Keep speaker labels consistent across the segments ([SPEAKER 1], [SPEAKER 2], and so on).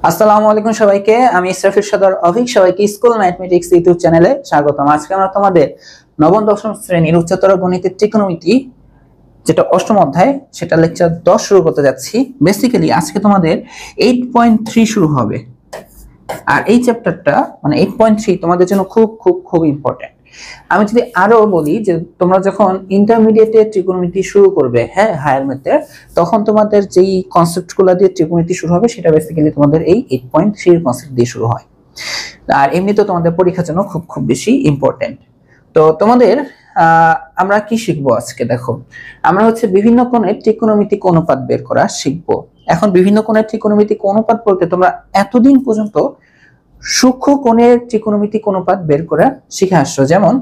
[SPEAKER 1] আসসালামু আলাইকুম সবাইকে। আমি ইসরাফিল সদর অভিক সবাইকে স্কুল ম্যাথমেটিক্স ইউটিউব চ্যানেলে স্বাগতম। আজকে আমরা তোমাদের নবম দশম শ্রেণীর উচ্চতর গণিতের ত্রিকোণমিতি যেটা অষ্টম অধ্যায় সেটা লেকচার 10 শুরু করতে যাচ্ছি। বেসিক্যালি আজকে তোমাদের 8.3 শুরু হবে, আর এই চ্যাপ্টারটা মানে 8.3 তোমাদের জন্য খুব খুব খুব ইম্পর্টেন্ট। আমি যদি আরো বলি যে তোমরা যখন ইন্টারমিডিয়েটে ত্রিকোণমিতি শুরু করবে, হ্যাঁ হায়ার ম্যাথে, তখন তোমাদের যেই কনসেপ্টগুলো দিয়ে ত্রিকোণমিতি শুরু হবে সেটা বেসিক্যালি তোমাদের এই 8.3 এর কনসেপ্ট দিয়ে শুরু হয়। আর এমনিতে তোমাদের পরীক্ষার জন্য খুব খুব বেশি ইম্পর্টেন্ট। তো তোমাদের আমরা কি শিখবো আজকে? দেখো, আমরা হচ্ছে বিভিন্ন কোণের ত্রিকোণমিতিক অনুপাত বের করা শিখবো। এখন বিভিন্ন কোণের ত্রিকোণমিতিক অনুপাত বলতে তোমরা এতদিন পর্যন্ত সূক্ষ্ম কোণের ত্রিকোণমিতিক অনুপাত বের করে শিখে আসছো। যেমন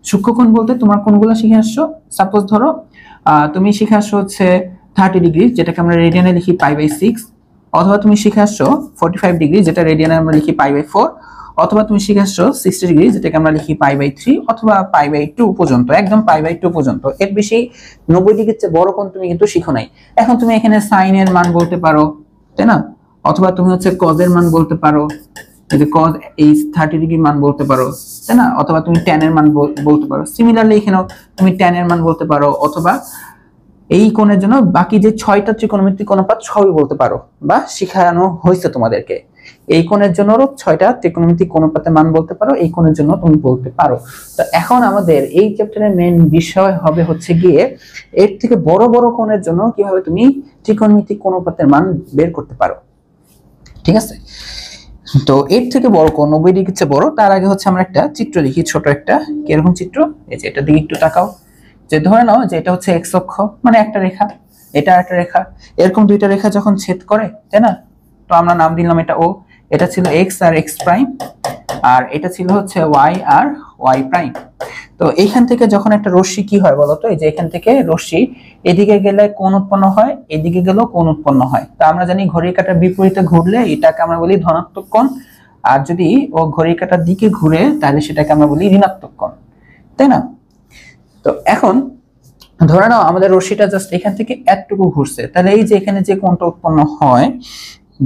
[SPEAKER 1] সূক্ষ্ম কোণ বলতে তোমরা কোণগুলো শিখে আসছো। সাপোজ ধরো তুমি শিখে আসছো হচ্ছে 30 ডিগ্রি, যেটাকে আমরা রেডিয়ানে লিখি π/6, অথবা তুমি শিখে আসছো 45 ডিগ্রি, যেটা রেডিয়ানে আমরা লিখি π/4, অথবা তুমি শিখে আসছো 60 ডিগ্রি, যেটাকে আমরা লিখি π/3, অথবা π/2 পর্যন্ত, একদম π/2 পর্যন্ত। এর বেশি 90 ডিগ্রির চেয়ে বড় কোণ তুমি কিন্তু শিখো নাই। এখন তুমি এখানে সাইনের মান বলতে পারো, তাই না? অথবা তুমি হচ্ছে কজের মান বলতে পারো, যে cos এই 30 ডিগ্রি মান বলতে পারো, তাই না? অথবা তুমি tan এর মান বলতে পারো। সিমিলারলি এখানেও তুমি tan এর মান বলতে পারো, অথবা এই কোণের জন্য বাকি যে 6টা ত্রিকোণমিতিক অনুপাত সবই বলতে পারো, বা শেখানো হয়েছে তোমাদেরকে। এই কোণের জন্যও 6টা ত্রিকোণমিতিক অনুপাতের মান বলতে পারো, এই কোণের জন্য তুমি বলতে পারো। তো এখন আমাদের এই চ্যাপ্টারের মেইন বিষয় হবে হচ্ছে গিয়ে এর থেকে বড় বড় কোণের জন্য কিভাবে তুমি ত্রিকোণমিতিক অনুপাতের মান বের করতে পারো। ঠিক আছে? তো এর থেকে বড় কোণ 90 ডিগ্রির চেয়ে বড়, তার আগে হচ্ছে আমরা একটা চিত্র লিখি, ছোট একটা। কিরকম চিত্র? এই যে এটা দিকে একটু তাকাও। যে ধরে নাও যে এটা হচ্ছে এক্স অক্ষ, মানে একটা রেখা, এটা একটা রেখা, এরকম দুইটা রেখা যখন ছেদ করে, তাই না? তো আমরা নাম দিলাম এটা ও। এটা ছিল এক্স আর এক্স প্রাইম, আর এটা ছিল হচ্ছে ওয়াই আর ওয়াই প্রাইম। তো এইখান থেকে যখন একটা রশ্মি কি হয় বলতো, এই যে এখান থেকে রশ্মি এদিকে গেলে কোণ উৎপন্ন হয়, এদিকে গেলেও কোণ উৎপন্ন হয়। তো আমরা জানি ঘড়ির কাঁটার বিপরীতে ঘুরলে এটাকে আমরা বলি ধনাত্মক কোণ, আর যদি ও ঘড়ির কাঁটার দিকে ঘুরে তাহলে সেটাকে আমরা বলি ঋণাত্মক কোণ, তাই না? তো এখন ধরে নাও আমাদের রশ্মিটা জাস্ট এখান থেকে এতটুকু ঘুরছে, তাহলে এই যে এখানে যে কোণটা উৎপন্ন হয়,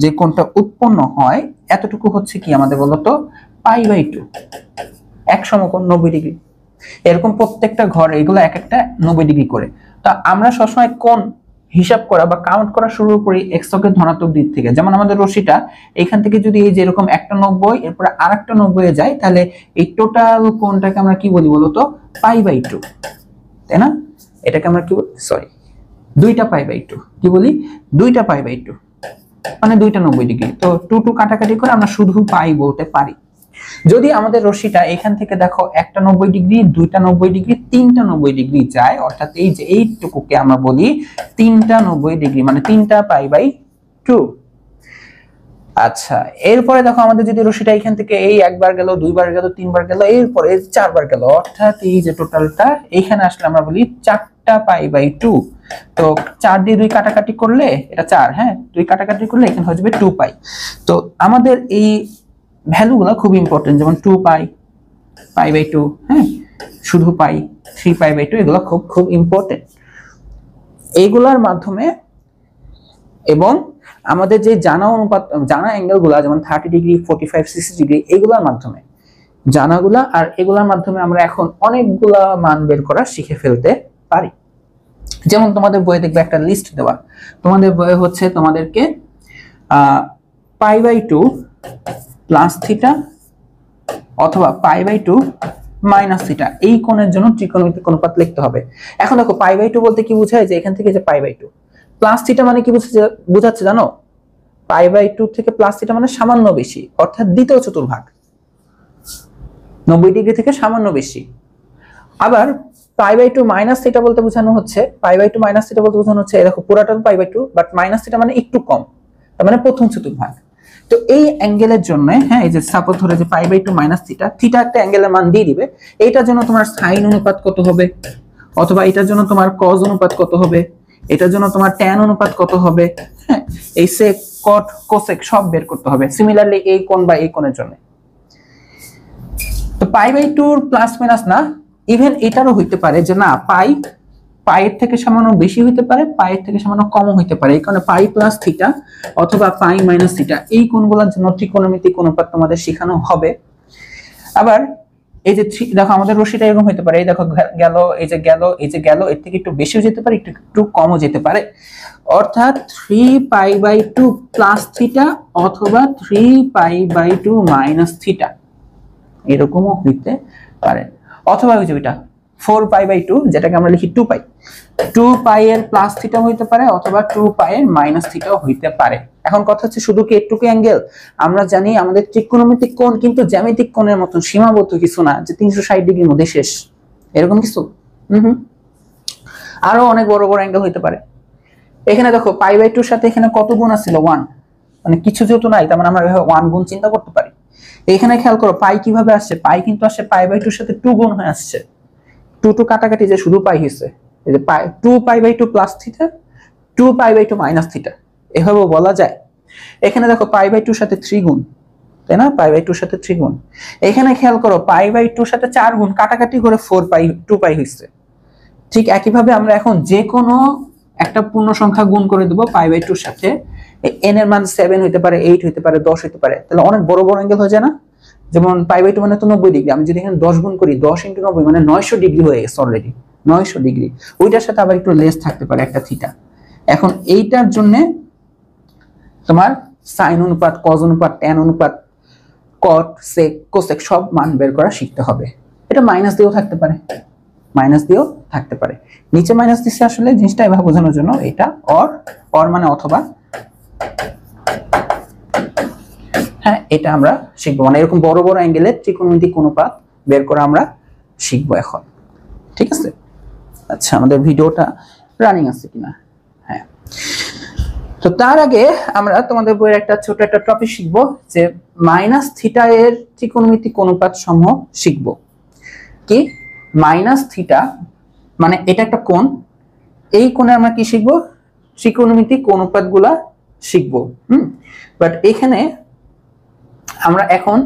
[SPEAKER 1] যে কোণটা উৎপন্ন হয় এতটুকু হচ্ছে কি আমাদের বলতো π/2, এক সমকোণ 90 ডিগ্রি। এরকম প্রত্যেকটা ঘর এগুলো এক একটা 90 ডিগ্রি করে। তো আমরা সবসময় কোণ হিসাব করা বা কাউন্ট করা শুরু করি এক্স অক্ষের ধনাত্মক দিক থেকে। যেমন আমাদের রশ্মিটা এখান থেকে যদি এই যে এরকম একটা 90 এরপর আরেকটা 90 এ যায়, তাহলে এই টোটাল কোণটাকে আমরা কি বলি বলতো π/2, তাই না? এটাকে আমরা কি বলি, সরি, দুইটা π/2 কি বলি, দুইটা π/2 মানে দুইটা 90 ডিগ্রি। তো 2 কাটাকাটি করে আমরা শুধু পাই বলতে পারি। যদি আমাদের রশ্মিটা এখান থেকে দেখো একটা 90 ডিগ্রি, দুইটা 90 ডিগ্রি, তিনটা 90 ডিগ্রি যায়, অর্থাৎ এই যে এইটুকুকে আমরা বলি তিনটা 90 ডিগ্রি, মানে তিনটা π/2। আচ্ছা, এরপরে দেখো আমাদের যদি রশ্মিটা এখান থেকে এই একবার গেল, দুইবার গেল, তিনবার গেল, এরপরে চারবার গেল, অর্থাৎ এই যে টোটালটা এখানে আসলে আমরা বলি 4টা π/2। তো 4 দিয়ে 2 কাটাকাটি করলে এটা 4, হ্যাঁ 2 কাটাকাটি করলে এখানে হয়ে যাবে 2π। তো আমাদের এই ভ্যালুগুলো খুব ইম্পর্টেন্ট, যেমন 2π, π/2, হ্যাঁ শুধু π, 3π/2, এগুলো খুব খুব ইম্পর্টেন্ট। এইগুলোর মাধ্যমে এবং আমাদের যে জানা অনুপাত, জানা অ্যাঙ্গেলগুলো যেমন 30 ডিগ্রি, 45, 60 ডিগ্রি, এগুলোর মাধ্যমে জানাগুলা, আর এগুলোর মাধ্যমে আমরা এখন অনেকগুলা মান বের করা শিখে ফেলতে পারি। যেমন তোমাদের বইয়ে দেখবে একটা লিস্ট দেওয়া, তোমাদের বইয়ে হচ্ছে তোমাদেরকে π/2 প্লাস থিটা অথবা π/2 মাইনাস থিটা এই কোণের জন্য ত্রিকোণমিতিক অনুপাত লিখতে হবে। এখন দেখো π/2 বলতে কি বোঝায়, যে এখান থেকে যে π/2 প্লাস থিটা মানে কি বোঝাচ্ছে জানো? π/2 থেকে প্লাস থিটা মানে সামান্য বেশি, অর্থাৎ দ্বিতীয় চতুর্ভাগ, 90 ডিগ্রি থেকে সামান্য বেশি। আবার π/2 মাইনাস থিটা বলতে বোঝানো হচ্ছে, π/2 মাইনাস থিটা বলতে বোঝানো হচ্ছে দেখো পুরাটা π/2 বাট মাইনাস থিটা মানে একটু কম, তার মানে প্রথম চতুর্ভাগ। তো এই অ্যাঙ্গেলের জন্য, হ্যাঁ এই যে সাপোজ ধরে যে π/2 মাইনাস থিটা, থিটা একটা অ্যাঙ্গেলের মান দিয়ে দিবে, এইটার জন্য তোমার সাইন অনুপাত কত হবে, অথবা এটার জন্য তোমার কজ অনুপাত কত হবে, এটার জন্য তোমার ট্যান অনুপাত কত হবে, হ্যাঁ এই সেক, কট, কোসেক সব বের করতে হবে। সিমিলারলি এই কোণ বা এই কোণের জন্য। তো π/2 প্লাস মাইনাস না, ইভেন এটারও হইতে পারে যে না পাই পাইয়ের থেকে সামান্য বেশি হইতে পারে, পাইয়ের থেকে সামান্য কমও হইতে পারে। এই কারণে পাই প্লাস থিটা অথবা পাই মাইনাস থিটা এই কোণগুলোর জন্য ত্রিকোণমিতিক অনুপাত তোমাদের শেখানো হবে। আবার এই যে দেখো আমাদের রশিটা এরকম হইতে পারে, এই দেখো গেল, এই যে গেল, এই যে গেল, এর থেকে একটু বেশিও যেতে পারে, একটু কমও যেতে পারে। অর্থাৎ 3π/2 প্লাস থিটা অথবা 3π/2 মাইনাস থিটা এরকমও হইতে পারে। অথবা ওই যে এটা 4π/2 যেটাকে আমরা লিখি 2π, 2π এর প্লাস থিটা হইতে পারে অথবা 2π এর মাইনাস থিটাও হইতে পারে। এখন কথা হচ্ছে শুধু কি এটুকু অ্যাঙ্গেল? আমরা জানি আমাদের ত্রিকোণমিতিক কোণ কিন্তু জ্যামিতিক কোণের মতন সীমাবদ্ধ কিছু না যে 360 ডিগ্রির মধ্যে শেষ, এরকম কিছু। আরো অনেক বড় বড় অ্যাঙ্গেল হইতে পারে। এখানে দেখো π/2 এর সাথে এখানে কত গুণ আছিল? 1, মানে কিছু যেহেতু নাই তার মানে আমরা 1 গুণ চিন্তা করতে পারি। এখানে খেয়াল করো পাই কিভাবে আসছে, পাই কিন্তু আসছে π/2 এর সাথে 2 গুণ হয়ে আসছে, 2 কাটাকাটি যে শুধু পাই হয়েছে, এই যে 2π/2 প্লাস থিটা 2π/2 মাইনাস থিটা এভাবেও বলা যায়। এখানে দেখো π/2 এর সাথে 3 গুণ, তাই না? π/2 এর সাথে 3 গুণ। এখানে খেয়াল করো π/2 এর সাথে 4 গুণ কাটাকাটি করে 2π হয়েছে। ঠিক একইভাবে আমরা এখন যে কোনো একটা পূর্ণ সংখ্যা গুণ করে দেব π/2 এর সাথে, n এর মান 7 হইতে পারে, 8 হইতে পারে, 10 হইতে পারে, তাহলে অনেক বড় বড় অ্যাঙ্গেল হয়ে যায় না? যেমন π/2 মানে তো 90 ডিগ্রি, আমি যদি এখানে 10 গুণ করি 10 × 90 মানে 900 ডিগ্রি হয়ে গেছে অলরেডি, 900 ডিগ্রি। ওইটার সাথে আবার একটু লেস থাকতে পারে একটা থিটা। এখন এইটার জন্য তোমার সাইন অনুপাত, কজ অনুপাত, ট্যান অনুপাত, কট, সেক, কোসেক সব মান বের করা শিখতে হবে। এটা মাইনাস দিয়েও থাকতে পারে, মাইনাস দিয়েও থাকতে পারে। নিচে মাইনাস দিচ্ছে আসলে জিনিসটা এভাবে বোঝানোর জন্য, এটা অর মানে অথবা। হ্যাঁ, এটা আমরা শিখবো, মানে এরকম বড় বড় অ্যাঙ্গেলের ত্রিকোণমিতিক অনুপাত বের করা আমরা শিখবো এখন। ঠিক আছে? আচ্ছা, আমাদের ভিডিওটা রানিং আছে কিনা? হ্যাঁ। তো তার আগে আমরা তোমাদের বইয়ের একটা ছোট একটা টপিক শিখবো, যে মাইনাস থিটা এর ত্রিকোণমিতিক অনুপাত সমূহ শিখবো। কি মাইনাস থিটা মানে এটা একটা কোণ, এই কোণে আমরা কি শিখবো? ত্রিকোণমিতিক অনুপাতগুলা শিখবো। বাট এখানে আমরা এখন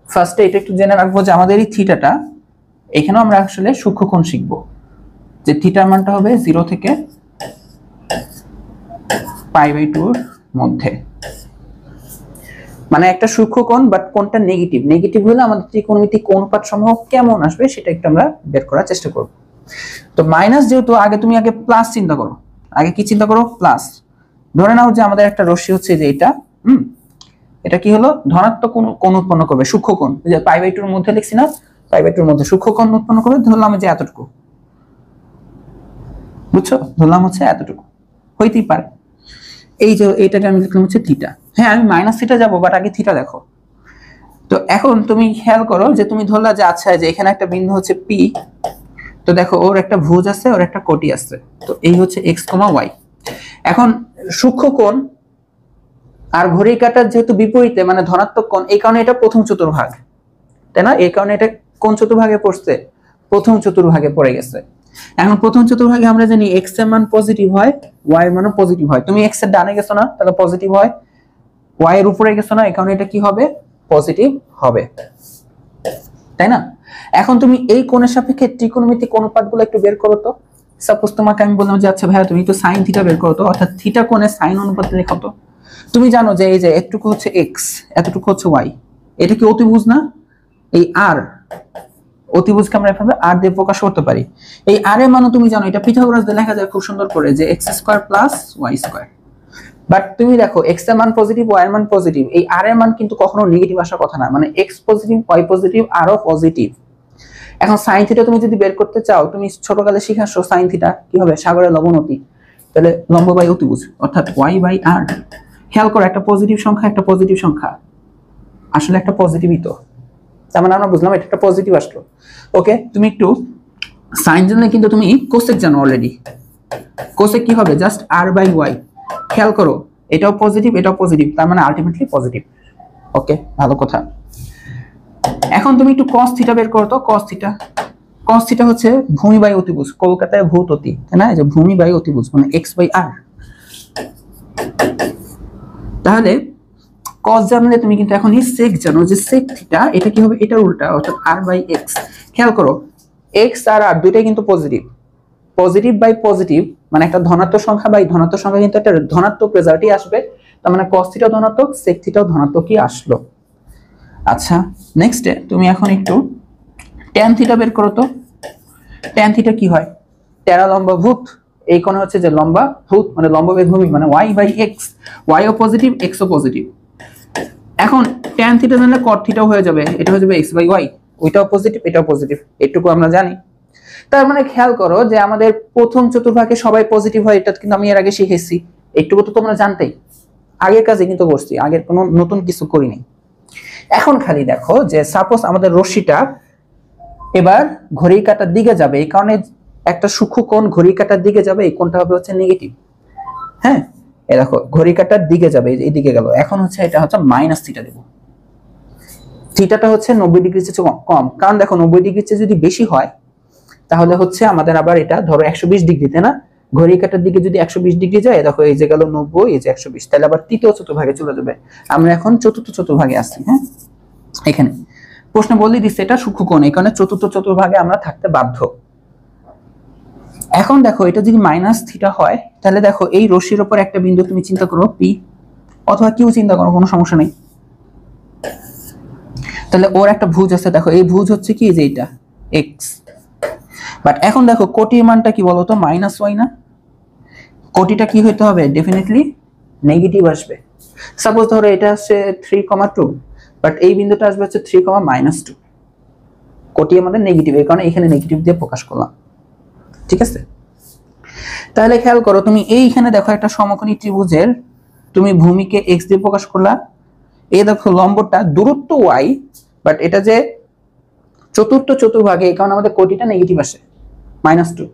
[SPEAKER 1] ফার্স্টে এটা একটু জেনে রাখবো যে আমাদের এই থিটাটা, এখানেও আমরা আসলে সূক্ষ্মকোণ শিখবো, যে থিটার মানটা হবে 0 থেকে π/2 এর মধ্যে, মানে একটা সূক্ষ্মকোণ, বাট কোণটা নেগেটিভ। নেগেটিভ হলে আমাদের ত্রিকোণমিতিক অনুপাত সমূহ কেমন আসবে সেটা একটু আমরা বের করার চেষ্টা করব। তো মাইনাস যেহেতু, আগে তুমি আগে প্লাস চিন্তা করো, আগে কি চিন্তা করো? প্লাস। ধরে নাও যে আমাদের একটা রশ্মি হচ্ছে যে এটা, এটা কি হলো? ধনাত্মক কোণ উৎপন্ন করবে, সূক্ষ্মকোণ। যে π/2 এর মধ্যে লিখছি না, π/2 এর মধ্যে সূক্ষ্মকোণ উৎপন্ন করবে, ধরলাম যে এতটুকু, বুঝছো? ধরলাম হচ্ছে এতটুকু, হইতেই পারে। এই যে এইটাকে আমি লিখলাম হচ্ছে থিটা। হ্যাঁ, আমি মাইনাস থিটা যাবো, বাট আগে থিটা দেখো। তো এখন তুমি খেয়াল করো যে তুমি ধরলা যে আচ্ছা, যে এখানে একটা বিন্দু হচ্ছে পি, তো দেখো ওর একটা ভুজ আছে, ওর একটা কোটি আছে, তো এই হচ্ছে এক্স, ওয়াই। এখন সূক্ষ্মকোণ আর ঘড়ির কাঁটার যেহেতু বিপরীতে, মানে ধনাত্মক কোণ, এই কারণে এটা প্রথম চতুর্ভাগ, তাই না? এই কারণে এটা কোন চতুর্ভাগে পড়ছে? প্রথম চতুর্ভাগে পড়ে গেছে। এখন প্রথম চতুর্ভাগে আমরা জানি এক্স এর মান পজিটিভ হয়, ওয়াই এর মানও পজিটিভ হয়। তুমি এক্স এর ডানে গেছো না, তাহলে পজিটিভ হয়। ওয়াই এর উপরে গেছো না, এই কারণে এটা কি হবে? পজিটিভ হবে, তাই না? এখন তুমি এই কোণের সাপেক্ষে ত্রিকোণমিতিক অনুপাতগুলো একটু বের করো তো। সাপোজ তোমাকে আমি বললাম যে আচ্ছা ভাইয়া তুমি একটু সাইন থিটা বের করো তো, অর্থাৎ থিটা কোণের সাইন অনুপাত লেখো তো। তুমি জানো যে এই যে এতটুকু হচ্ছে এক্স, এতটুকু হচ্ছে ওয়াই, এটা কি অতিভুজ না? এই আর অতিভুজকে আমরা এভাবে আর দিয়ে প্রকাশ করতে পারি। এই আর এর মানও তুমি জানো, এটা পিথাগোরাস দিয়ে লেখা যায় খুব সুন্দর করে, যে x square plus y square. But তুমি দেখো এক্স এর মান পজিটিভ, ওয়াই এর মান পজিটিভ, এই আর এর মান কিন্তু কখনো নেগেটিভ আসার কথা না, মানে এক্স পজিটিভ, ওয়াই পজিটিভ, আরও পজিটিভ। এখন সাইন থিটা তুমি যদি বের করতে চাও, তুমি ছোটকালে শিখে আসছো সাইন থিটা কি হবে? সাগরের লবণতি, তাহলে লম্ব বাই অতিভুজ, অর্থাৎ ওয়াই বাই আর। খেয়াল করো, একটা পজিটিভ সংখ্যা, একটা পজিটিভ সংখ্যা, আসলে একটা পজিটিভই তো, তার মানে আমরা বুঝলাম এটা একটা পজিটিভ আসলো। ওকে, তুমি একটু সাইন জানলে কিন্তু তুমি কোসেক জানো অলরেডি। কোসেক কি হবে? Just r by y. খেয়াল করো, এটাও পজিটিভ, এটাও পজিটিভ, তার মানে আলটিমেটলি পজিটিভ। ওকে, ভালো কথা। এখন তুমি একটু কস থিটা বের করো তো। কস থিটা, কস থিটা হচ্ছে ভূমি বাই অতিভুজ, কলকাতায় ভূত অতি, তাই না? এই যে ভূমি বাই অতিভুজ মানে এক্স বাই আর। তাহলে কস জানলে তুমি কিন্তু এখন এই সেক জানো, যে সেক থিটা এটা কি হবে? এটার উল্টা, অর্থাৎ আর বাই এক্স। খেয়াল করো, এক্স আর আর দুইটাই কিন্তু পজিটিভ, পজিটিভ বাই পজিটিভ মানে একটা ধনাত্মক সংখ্যা বাই ধনাত্মক সংখ্যা কিন্তু একটা ধনাত্মক রেজাল্টই আসবে, তার মানে cos থিটা ধনাত্মক sec থিটাও ধনাত্মকই আসলো। আচ্ছা নেক্সটে তুমি এখন একটু tan থিটা বের করো তো। tan থিটা কি হয়? টেরা লম্বা ভূত, এই কোণে হচ্ছে যে লম্বা ভূত মানে লম্ব বেগ ভূমি মানে y বাই x, y ও পজিটিভ x ও পজিটিভ। এখন tan থিটা জানলে cot থিটাও হয়ে যাবে, এটা হয়ে যাবে x বাই y, ওইটাও পজিটিভ এটাও পজিটিভ, এটুকু আমরা জানি। তার মানে খেয়াল করো যে আমাদের প্রথম চতুর্ভাগে সবাই পজিটিভ হয়, এটা কিন্তু আমি এর আগে শিখেছি, এইটুকু তো তোমরা জানতেই, আগের কাজে কিন্তু করছি, আগের কোনো নতুন কিছু করিনি। এখন খালি দেখো যে সাপোজ আমাদের রশ্মিটা এবার ঘড়ির কাঁটার দিকে যাবে, এই কারণে একটা সূক্ষ্ম কোণ ঘড়ির কাঁটার দিকে যাবে, এই কোণটা হবে হচ্ছে নেগেটিভ। হ্যাঁ এই দেখো ঘড়ির কাঁটার দিকে যাবে, এই দিকে গেল, এখন হচ্ছে এটা হচ্ছে মাইনাস থিটা দেব। থিটাটা হচ্ছে 90 ডিগ্রির চেয়ে কম, কারণ দেখো 90 ডিগ্রির চেয়ে যদি বেশি হয় তাহলে হচ্ছে আমাদের আবার এটা ধরো 120 ডিগ্রিতে না, ঘড়ির কাঁটার দিকে যদি 120 ডিগ্রি যায়, দেখো এই যে গেল 90, এই যে 120, তাহলে আবার তৃতীয় চতুর্ভাগে চলে যাবে। আমরা এখন চতুর্থ চতুর্ভাগে আসছি। হ্যাঁ এখানে প্রশ্ন বলে দিচ্ছে এটা সূক্ষ্ম কোণ, এই কারণে চতুর্থ চতুর্ভাগে আমরা থাকতে বাধ্য। এখন দেখো এটা যদি মাইনাস থিটা হয় তাহলে দেখো এই রশ্মির উপর একটা বিন্দু তুমি চিন্তা করো পি, অথবা কিউ চিন্তা করো, কোনো সমস্যা নেই। তাহলে ওর একটা ভুজ আছে, দেখো এই ভুজ হচ্ছে কি যে এটা এক্স, বাট এখন দেখো কোটির মানটা কি বলতো মাইনাস ওয়াই না, কোটিটা কি হইতে হবে ডেফিনেটলি নেগেটিভ আসবে। সাপোজ ধরো এটা হচ্ছে 3,2, বাট এই বিন্দুটা আসবে হচ্ছে 3,-2, কোটি আমাদের নেগেটিভ, এই কারণে এখানে নেগেটিভ দিয়ে প্রকাশ করলাম। ঠিক আছে, তাহলে খেয়াল করো তুমি এইখানে দেখো একটা সমকোণী ত্রিভুজের তুমি ভূমিকে এক্স দিয়ে প্রকাশ করলা, এই দেখো লম্বটা দূরত্ব ওয়াই, বাট এটা যে চতুর্থ চতুর্ভাগে এই কারণে আমাদের কোটিটা নেগেটিভ আসে -2।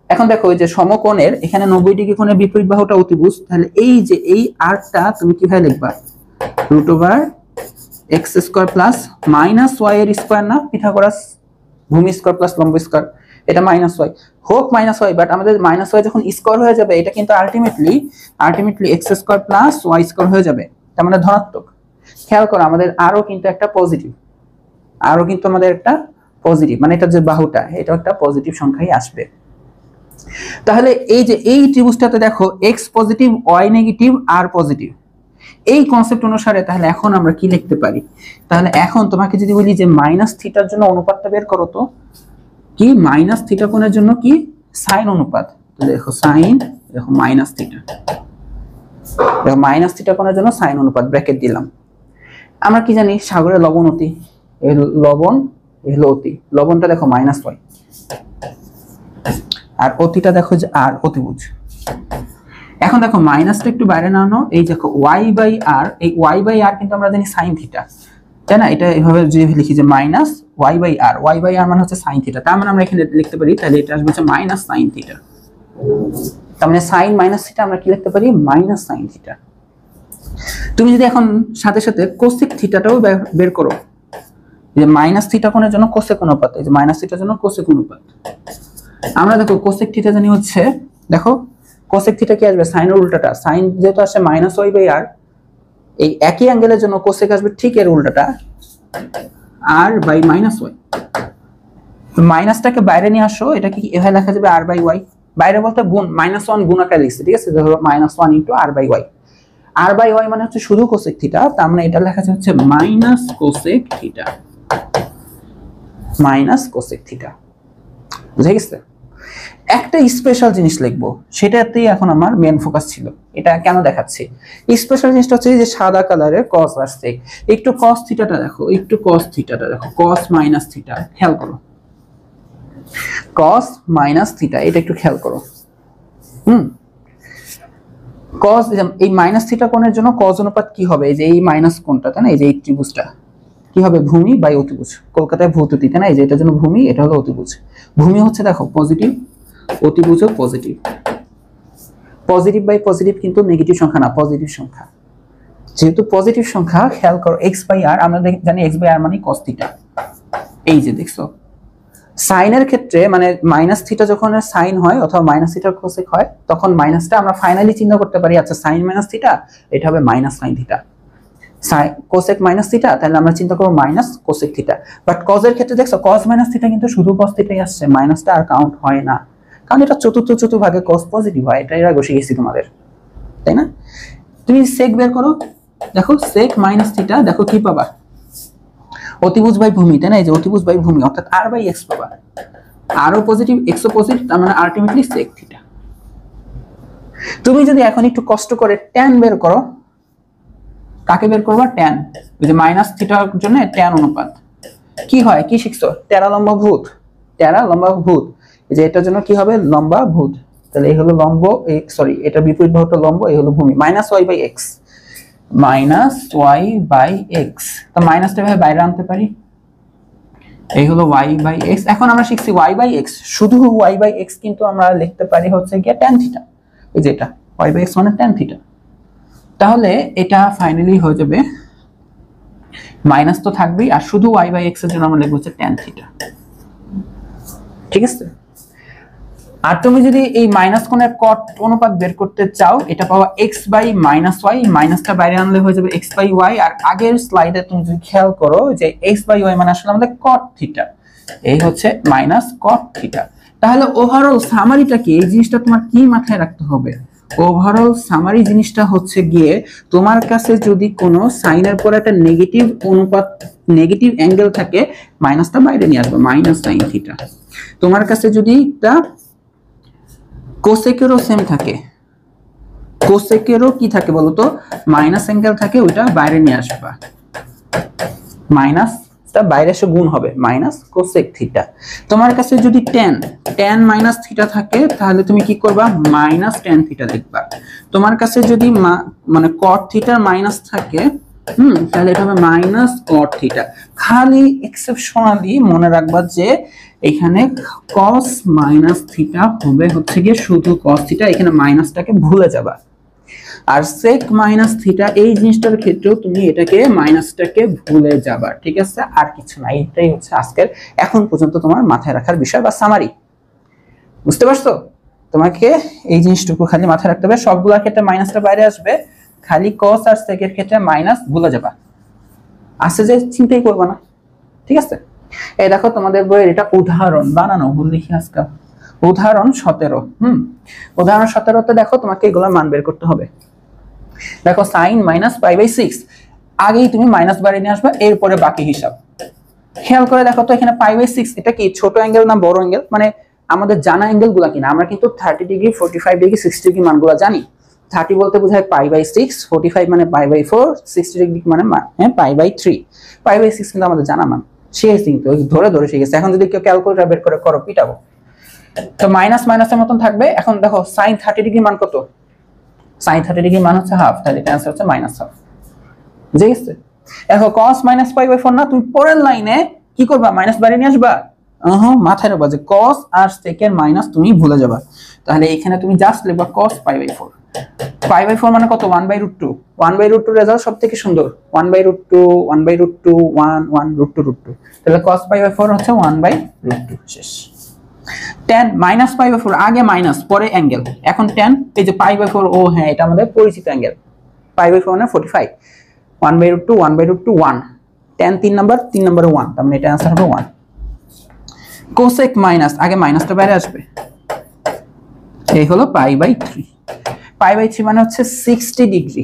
[SPEAKER 1] এখন দেখো এই যে সমকোণের এখানে 90 ডিগ্রি কোণের বিপরীত বাহুটা অতিভুজ, তাহলে এই যে এই আরটা তুমি কিভাবে লিখবা? √x² প্লাস -y এর স্কয়ার না, পিথাগোরাস ভূমি স্কয়ার প্লাস লম্ব স্কয়ার, এটা -y হোক -y, বাট আমাদের -y যখন স্কয়ার হয়ে যাবে এটা কিন্তু আলটিমেটলি x² প্লাস y² হয়ে যাবে, তার মানে ধনাত্মক। খেয়াল করো আমাদের আরো কিন্তু একটা পজিটিভ, আরো কিন্তু আমাদের একটা পজিটিভ, মানে এটা যে বাহুটা এটা একটা পজিটিভ সংখ্যাই আসবে। তাহলে এই যে এই ত্রিভুজটাতে দেখো x positive y negative r positive, এই কনসেপ্ট অনুসারে তাহলে এখন আমরা কি লিখতে পারি? তাহলে এখন তোমাকে যদি বলি যে মাইনাস থিটার জন্য অনুপাতটা বের করো তো, কি মাইনাস থিটা কোণের জন্য কি সাইন অনুপাত, তো দেখো সাইন, দেখো মাইনাস থিটা, দেখো মাইনাস থিটা কোণের জন্য সাইন অনুপাত ব্র্যাকেট দিলাম। আমরা কি জানি সাগরের লবণ অতি, এই লবণ এই হলো অতি, লবণটা দেখো -y, আর অতিটা দেখো যে আর অতিভুজ। এখন দেখো মাইনাসটা একটু বাইরে নামানো, এই দেখো y বাই r, এই y বাই r কিন্তু আমরা জানি sin থিটা, তাই না? এটা এইভাবে যদি লিখি যে মাইনাস y বাই r মানে হচ্ছে sin থিটা, তার মানে আমরা এখানে লিখতে পারি তাহলে এটা আসবে হচ্ছে মাইনাস sin থিটা, তার মানে sin মাইনাস থিটা আমরা কি লিখতে পারি? Minus sin theta. তুমি যদি এখন সাথে সাথে কোসেক থিটাটাও বের করো, যে মাইনাস থিটা কোণের জন্য কোসেক অনুপাত, এই যে মাইনাস থিটার জন্য কোসেক অনুপাত, আমরা দেখো কোসেক থিটা জানি হচ্ছে, দেখো কোসেক থিটা কি আসবে? সাইনের উল্টাটা, সাইন যেহেতু আসে -y বাই r, এই একই অ্যাঙ্গেলের জন্য কোসেক আসবে ঠিক এর উল্টাটা r বাই -y। মাইনাসটাকে বাইরে নিয়ে আসো, এটা কি এভাবে লেখা যাবে r বাই y, বাইরে বলতে গুণ -1 গুণ আকারে লিখছি, ঠিক আছে? ধরো -1 into r by y, r by y মানে হচ্ছে শুধু কোসেক থিটা, তার মানে এটা লেখা হচ্ছে minus cosec theta, minus cosec theta. বুঝে গেছে? একটা স্পেশাল জিনিস লিখবো, সেটাতেই এখন আমার মেন ফোকাস ছিল। এটা কেন দেখাচ্ছি? স্পেশাল জিনিসটা হচ্ছে যে সাদা কালারের cos আসছে, একটু cos থিটাটা দেখো, একটু cos থিটাটা দেখো, cos মাইনাস থিটা খেয়াল করো, cos মাইনাস থিটা এটা একটু খেয়াল করো। cos এই মাইনাস থিটা কোণের জন্য cos অনুপাত কি হবে? এই যে এই মাইনাস কোণটা, তাই না? এই যে এই ত্রিভুজটা কি হবে? ভূমি বাই অতিভুজ, কলকাতায় ভূতুতি, তাই না? এই যে এটার জন্য ভূমি, এটা হলো অতিভুজ। ভূমি হচ্ছে দেখো পজিটিভ, অতিভুজও পজিটিভ, পজিটিভ বাই পজিটিভ কিন্তু নেগেটিভ সংখ্যা না, পজিটিভ সংখ্যা। যেহেতু পজিটিভ সংখ্যা, খেয়াল করো x বাই r, আমরা জানি x বাই r মানে cos থিটা। এই যে দেখছো সাইনের ক্ষেত্রে মানে মাইনাস থিটা যখন সাইন হয় অথবা মাইনাস থিটার কোসেক হয়, তখন মাইনাসটা আমরা ফাইনালি চিহ্ন করতে পারি, আচ্ছা সাইন মাইনাস থিটা এটা হবে minus sine theta, sign cosec minus theta, তাহলে আমরা চিন্তা করব minus cosec theta. But cos এর ক্ষেত্রে দেখছো cos মাইনাস থিটা কিন্তু শুধু cos থিটাই আসছে, মাইনাসটা আর কাউন্ট হয় না, কারণ এটা চতুর্থ চতুর্ভাগে cos পজিটিভ হয়, এটা এরা বসে গেছি তোমাদের, তাই না? তুমি sec বের করো, দেখো sec মাইনাস থিটা, দেখো কি পাবা, অতিভুজ বাই ভূমি, তাই না? এই যে অতিভুজ বাই ভূমি অর্থাৎ r বাই x পাবা, r ও পজিটিভ x ও পজিটিভ, তার মানে আলটিমেটলি sec থিটা। তুমি যদি এখন একটু কষ্ট করে tan বের করো, কাকে বের করবা? tan, ওই যে মাইনাস থিটার জন্য tan অনুপাত কি হয়, কি শিখছো? টেরা লম্বা ভূত, টেরা লম্বা ভূত, এই যে এটার জন্য কি হবে? লম্বা ভূত। তাহলে এই হলো লম্ব, এই সরি এটা বিপরীত বাহুটা লম্ব, এই হলো ভূমি, minus y by x, minus y by x। তো মাইনাসটা ভাবে বাইরে আনতে পারি, এই হলো y বাই x। এখন আমরা শিখছি y বাই x, শুধু y বাই x কিন্তু আমরা লিখতে পারি হচ্ছে কি tan থিটা, এই যে এটা y বাই x মানে tan থিটা। তাহলে এটা ফাইনালি হয়ে যাবে মাইনাস তো থাকবেই, আর শুধু y বাই x এর জন্য আমরা লিখব হচ্ছে tan থিটা, ঠিক আছে? আর তুমি যদি এই মাইনাস কোণের cot অনুপাত বের করতে চাও, এটা পাওয়া x বাই মাইনাস y, মাইনাসটা বাইরে আনলে হয়ে যাবে x বাই y। আর আগের স্লাইডে তুমি যদি খেয়াল করো যে x বাই y মানে আসলে আমাদের cot থিটা, এই হচ্ছে মাইনাস cot থিটা। তাহলে ওভারঅল সামারিটা কি, এই জিনিসটা তোমার কি মাথায় রাখতে হবে? ওভারঅল সামারি জিনিসটা হচ্ছে গিয়ে, তোমার কাছে যদি কোনো সাইনের পর একটা নেগেটিভ অনুপাত, নেগেটিভ অ্যাঙ্গেল থাকে, মাইনাসটা বাইরে নিয়ে আসবে, মাইনাস সাইন থিটা। তোমার কাছে যদি একটা কোসেকেরও সেম থাকে, কোসেকেরও কি থাকে বলতো, মাইনাস অ্যাঙ্গেল থাকে, ওইটা বাইরে নিয়ে আসবা, মাইনাসটা বাইরে এসে গুণ হবে, মাইনাস কোসেক থিটা। তোমার কাছে যদি tan মাইনাস থিটা থাকে, তাহলে তুমি কি করবা? মাইনাস tan থিটা লিখবা। তোমার কাছে যদি মানে cot থিটার মাইনাস থাকে, তাহলে এটা হবে মাইনাস cot থিটা। খালি এক্সেপশনালি মনে রাখবা যে এখানে cos মাইনাস থিটা হবে হচ্ছে গিয়ে শুধু cos থিটা, এখানে মাইনাসটাকে ভুলে যাবা। আর sec মাইনাস থিটা এই জিনিসটার ক্ষেত্রেও তুমি এটাকে মাইনাসটাকে ভুলে যাবা, ঠিক আছে? আর কিছু না, এটাই হচ্ছে আজকের এখন পর্যন্ত তোমার মাথায় রাখার বিষয় বা সামারি। বুঝতে পারছো? তোমাকে এই জিনিসটুকু খালি মাথায় রাখতে হবে, সবগুলোর ক্ষেত্রে মাইনাসটা বাইরে আসবে, খালি cos আর sec এর ক্ষেত্রে মাইনাস ভুলে যাবা, আসে যে চিন্তাই করবে না, ঠিক আছে? এই দেখো তোমাদের বইয়ের এটা উদাহরণ বানানো, ভুল লিখি আজকাল, উদাহরণ 17। উদাহরণ 17তে দেখো তোমাকে এগুলোর মান বের করতে হবে। দেখো sin মাইনাস পাই বাই 6, আগেই তুমি মাইনাস বাড়িয়ে নিয়ে আসবে, এরপরে বাকি হিসাব। খেয়াল করে দেখো তো এখানে পাই বাই 6 এটা কি ছোট অ্যাঙ্গেল না বড় অ্যাঙ্গেল? মানে আমাদের জানা অ্যাঙ্গেল গুলা কিনা, আমরা কিন্তু 30 ডিগ্রি 45 ডিগ্রি 60 ডিগ্রি মানগুলো জানি। 30 বলতে বোঝায় পাই বাই 6, 45 মানে পাই বাই 4, 60 ডিগ্রি মানে পাই বাই 3। পাই বাই 6 কিন্তু আমাদের জানা মান, শেষ কিন্তু ধরে ধরে শিখেছে। এখন যদি কেউ ক্যালকুলেটর বের করে করো, পিটাবো। তো মাইনাস মাইনাসের মতন থাকবে। এখন দেখো sin 30 ডিগ্রি মান কত? sin 30 ডিগ্রি মান হচ্ছে হাফ, তাহলে এটা आंसर হচ্ছে মাইনাস হাফ। বুঝে গেছে? দেখো cos মাইনাস পাই বাই 4 না, তুমি পরের লাইনে কি করবা? মাইনাস বাড়িয়ে নিয়ে আসবা। মাথায় রাখবা যে cos আর sec এর মাইনাস তুমি ভুলে যাবা। তাহলে এখানে তুমি জাস্ট লিখবা cos pi by 4। Pi by 4 মানে কত? 1/√2। 1/√2 রেজাল্ট সবথেকে সুন্দর। 1/√2 1/√2 1 1√2√2। তাহলে cos পাই বাই 4 হচ্ছে 1/√2। শেষ। tan মাইনাস পাই বাই 4, আগে মাইনাস পরে অ্যাঙ্গেল, এখন tan, এই যে পাই বাই 4, ও হ্যাঁ এটা আমাদের পরিচিত অ্যাঙ্গেল। পাই বাই 4 মানে 45, 1/√2 1/√2 1, tan 3 নাম্বার 3 নম্বরে 1, তার মানে এটা आंसर হবে 1। কোসেক মাইনাস, আগে মাইনাসটা বাইরে আসবে, এই হলো পাই বাই 3। পাই বাই 3 মানে হচ্ছে 60 ডিগ্রি।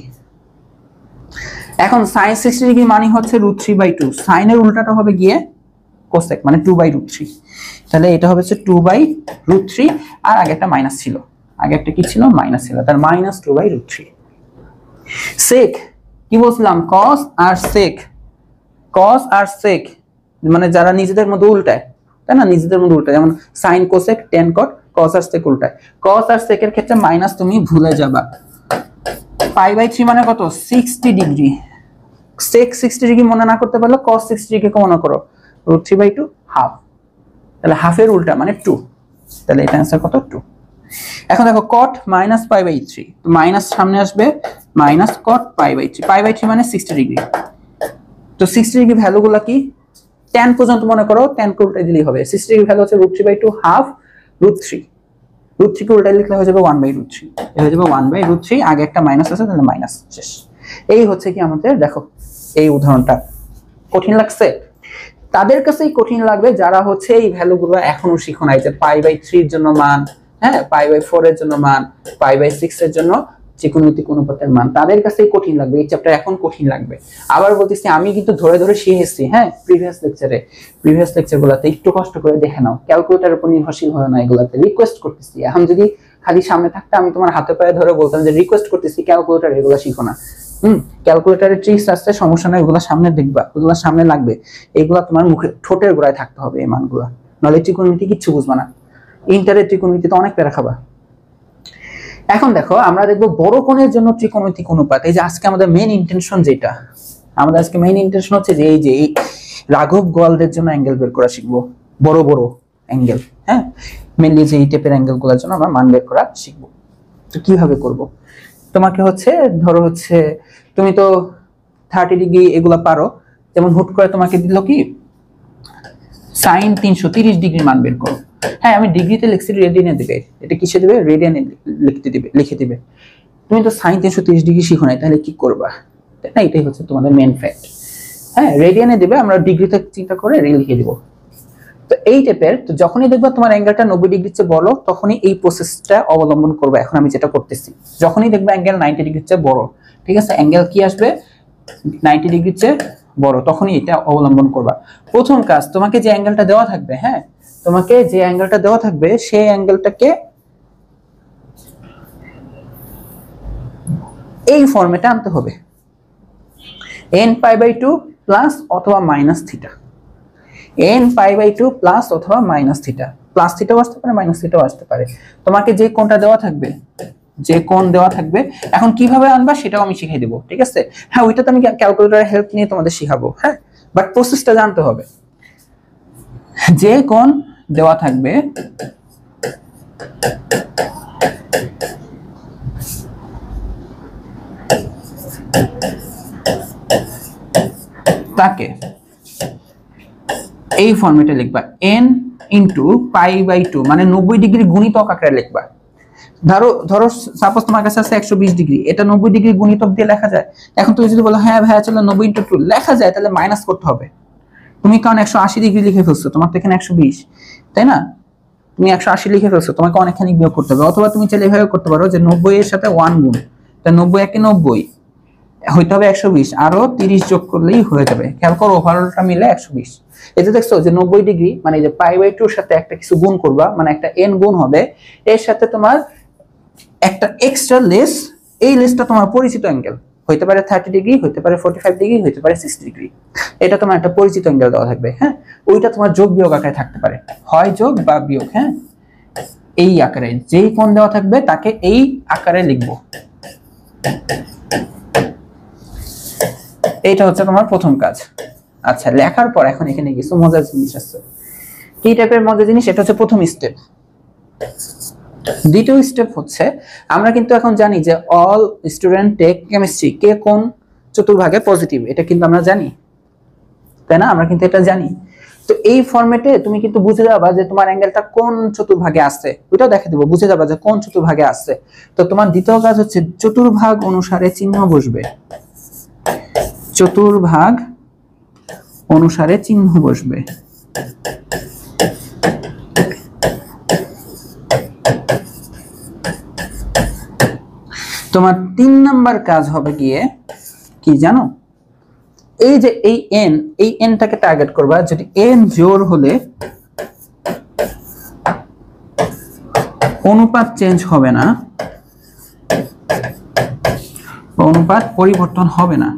[SPEAKER 1] এখন sin 60 ডিগ্রি মানে হচ্ছে √3/2, sin এর উল্টাটা হবে গিয়ে কোসেক মানে 2/√3। তাহলে এটা হবে হচ্ছে 2/√3, আর আগে একটা মাইনাস ছিল, আগে একটা কি ছিল? মাইনাস ছিল, তার মাইনাস 2/√3। সেক কি বলছিলাম? cos আর sec, cos আর sec মানে যারা নিজেদের মধ্যে উল্টায়, তাই না? নিজেদের মধ্যে উল্টায়, যেমন sin cosec tan cot, cos আর sec উল্টায়। cos আর sec এর ক্ষেত্রে মাইনাস তুমি ভুলে যাবা। পাই বাই 3 মানে কত? 60 ডিগ্রি। sec 60 ডিগ্রি মনে না করতে পারলে cos 60 ডিগ্রি কে মনে করো √3/2 হাফ, তাহলে হাফের উল্টা মানে 2, তাহলে এটা आंसर কত? 2। এখন দেখো cot মাইনাস পাই বাই 3, তো মাইনাস সামনে আসবে, minus cot pi by 3। Pi by 3 মানে 60 ডিগ্রি, তো 60 ডিগ্রি ভ্যালুগুলো কি? tan পর্যন্ত মনে করো, tan কে উল্টাই দিলেই হবে। 60 ডিগ্রি ভ্যালু হচ্ছে √3/2 হাফ √3, √3 কে উল্টাই লিখলে হয়ে যাবে 1/√3, এই হয়ে যাবে 1/√3, আগে একটা মাইনাস আছে, তাহলে মাইনাস। শেষ। এই হচ্ছে কি আমাদের, দেখো এই উদাহরণটা কঠিন লাগছে? তাদের কাছেই কঠিন লাগবে যারা হচ্ছে এই ভ্যালুগুলো এখনো শিখো নাই, যে পাই বাই 3 এর জন্য মান, হ্যাঁ, π/4 এর জন্য মান, π/6 এর জন্য ত্রিকোণমিতিক অনুপাতের মান, তাদের কাছেই কঠিন লাগবে এই চ্যাপ্টার, এখন কঠিন লাগবে। আবার বলতেছি আমি কিন্তু ধরে ধরে শিখেছি, হ্যাঁ, প্রিভিয়াস লেকচারগুলোতে একটু কষ্ট করে দেখে নাও, ক্যালকুলেটরের উপর নির্ভরশীল হয় না, এগুলাতে রিকোয়েস্ট করতেছি। এখন যদি খালি সামনে থাকতে আমি তোমার হাতে পায়ে ধরে বলতাম যে রিকোয়েস্ট করতেছি ক্যালকুলেটর এগুলো শিখো না, ক্যালকুলেটরের ট্রিক্স আসছে, সমস্যা নাই, ওগুলো সামনে দেখবা, ওগুলো সামনে লাগবে, এগুলো তোমার মুখে ঠোঁটের গোড়ায় থাকতে হবে এই মানগুলো, নলে ত্রিকোণমিতি কিচ্ছু বুঝবা না, ইন্টারের ত্রিকোণমিতিতে অনেক প্যারা খাবা। এখন দেখো আমরা দেখবো বড় কোণের জন্য ত্রিকোণমিতিক অনুপাত। এই যে আজকে আমাদের মেইন ইন্টেনশন, যেটা আমাদের আজকে মেইন ইন্টেনশন হচ্ছে যে এই রাঘব গোয়ালদের জন্য অ্যাঙ্গেল বের করা শিখবো, বড় বড় অ্যাঙ্গেল, হ্যাঁ, মেইনলি যে এই টাইপের অ্যাঙ্গেল গুলোর জন্য আমরা মান বের করা শিখবো। তো কিভাবে করব, তোমাকে হচ্ছে ধরো হচ্ছে তুমি তো 30 ডিগ্রি এগুলা পারো, যেমন হুট করে তোমাকে দিল কি sin 330 ডিগ্রি মান বের করো, হ্যাঁ আমি ডিগ্রিতে লিখছি, রেডিয়ানে দিবে, এটা কিসে দিবে, রেডিয়ানে লিখে দিবে। তুমি তো sin 330 ডিগ্রি শিখো নাই, তাহলে কি করবা, তাই না? এটাই হচ্ছে তোমাদের মেইন ফ্যাক্ট। হ্যাঁ, রেডিয়ানে দিবে, আমরা ডিগ্রিতে চিন্তা করে লিখে দিব। তো এই টাইপের, তো যখনই দেখবা তোমার অ্যাঙ্গেলটা 90 ডিগ্রির চেয়ে বড়, তখনই এই প্রসেসটা অবলম্বন করবে। এখন আমি যেটা করতেছি, যখনই দেখবা অ্যাঙ্গেল 90 ডিগ্রির চেয়ে বড়, ঠিক আছে, অ্যাঙ্গেল কি আসবে 90 ডিগ্রির চেয়ে বড়, তখনই এটা অবলম্বন করবা। প্রথম কাজ, তোমাকে যে অ্যাঙ্গেলটা দেওয়া থাকবে, হ্যাঁ, তোমাকে যে অ্যাঙ্গেলটা দেওয়া থাকবে সেই অ্যাঙ্গেলটাকে এই ফরম্যাটে আনতে হবে, nπ/2 প্লাস অথবা মাইনাস থিটা, nπ/2 প্লাস অথবা মাইনাস থিটা, প্লাস থিটাও আসতে পারে মাইনাস থিটাও আসতে পারে। তোমাকে যে কোণটা দেওয়া থাকবে, যে কোণ দেওয়া থাকবে, এখন কিভাবে আনবা সেটাও আমি শিখিয়ে দেবো, ঠিক আছে? হ্যাঁ, ওইটা তো আমি ক্যালকুলেটরের হেল্প নিয়ে তোমাদের শিখাবো, হ্যাঁ, বাট প্রসেসটা জানতে হবে। যে কোণ দেওয়া থাকবে তাকে এই ফরম্যাটে লিখবা, n ইন্টু π/2, মানে 90 ডিগ্রি গুণিতক আকারে লিখবা। ধরো সাপোজ তোমার কাছে আছে 120 ডিগ্রি, এটা 90 ডিগ্রি গুণিতক দিয়ে লেখা যায়। এখন তুমি যদি বলো হ্যাঁ ভাইয়া চলো 90 ইন্টু 2 লেখা যায়, তাহলে মাইনাস করতে হবে। তুমি কারণ 180 ডিগ্রি লিখে ফেলছো, তোমার তো এখানে 120, তাই না? তুমি 180 লিখে ফেলছো, তোমাকে অনেকখানি বিয়োগ করতে হবে। অথবা তুমি চাইলে এভাবে করতে পারো যে 90 এর সাথে 1 গুণ, তা 90 একে 90 হইতে হবে 120, আরো 30 যোগ করলেই হয়ে যাবে। খেয়াল করো ওভারঅলটা মিলে 120। এই যে দেখছো যে 90 ডিগ্রি মানে যে π/2 এর সাথে একটা কিছু গুণ করবা, মানে একটা n গুণ হবে, এর সাথে তোমার একটা এক্সট্রা লেস, এই লেসটা তোমার পরিচিত অ্যাঙ্গেল, হইতে পারে 30 ডিগ্রি, হইতে পারে 45 ডিগ্রি, হইতে পারে 60 ডিগ্রি, এটা তোমার একটা পরিচিত অ্যাঙ্গেল দেওয়া থাকবে, হ্যাঁ, ওইটা তোমার যোগ বিয়োগ আকারে থাকতে পারে, হয় যোগ বা বিয়োগ, হ্যাঁ, এই আকারে যেই কোণ দেওয়া থাকবে তাকে এই আকারে লিখবো। এইটা হচ্ছে তোমার প্রথম কাজ। আচ্ছা, লেখার পর এখন এখানে কিছু মজার জিনিস আছে। কি টাইপের মজার জিনিস? এটা হচ্ছে প্রথম স্টেপ। দ্বিতীয় স্টেপ হচ্ছে, আমরা কিন্তু এখন জানি যে অল স্টুডেন্ট টেক কেমিস্ট্রি, কে কোন চতুর্ভাগে পজিটিভ, এটা কিন্তু আমরা জানি, তাই না? আমরা কিন্তু এটা জানি। তো এই ফরম্যাটে তুমি কিন্তু বুঝে যাবা যে তোমার অ্যাঙ্গেলটা কোন চতুর্ভাগে আছে, ওইটাও দেখে দেবো, বুঝে যাবা যে কোন চতুর্ভাগে আছে। তো তোমার দ্বিতীয় কাজ হচ্ছে চতুর্ভাগ অনুসারে চিহ্ন বসবে, চতুর্ভাগ অনুসারে চিহ্ন বসবে। তোমার 3 নাম্বার কাজ হবে গিয়ে কি জানো, এই যে এই এনটাকে টার্গেট করবা। যদি এন জোর হলে অনুপাত চেঞ্জ হবে না, অনুপাত পরিবর্তন হবে না।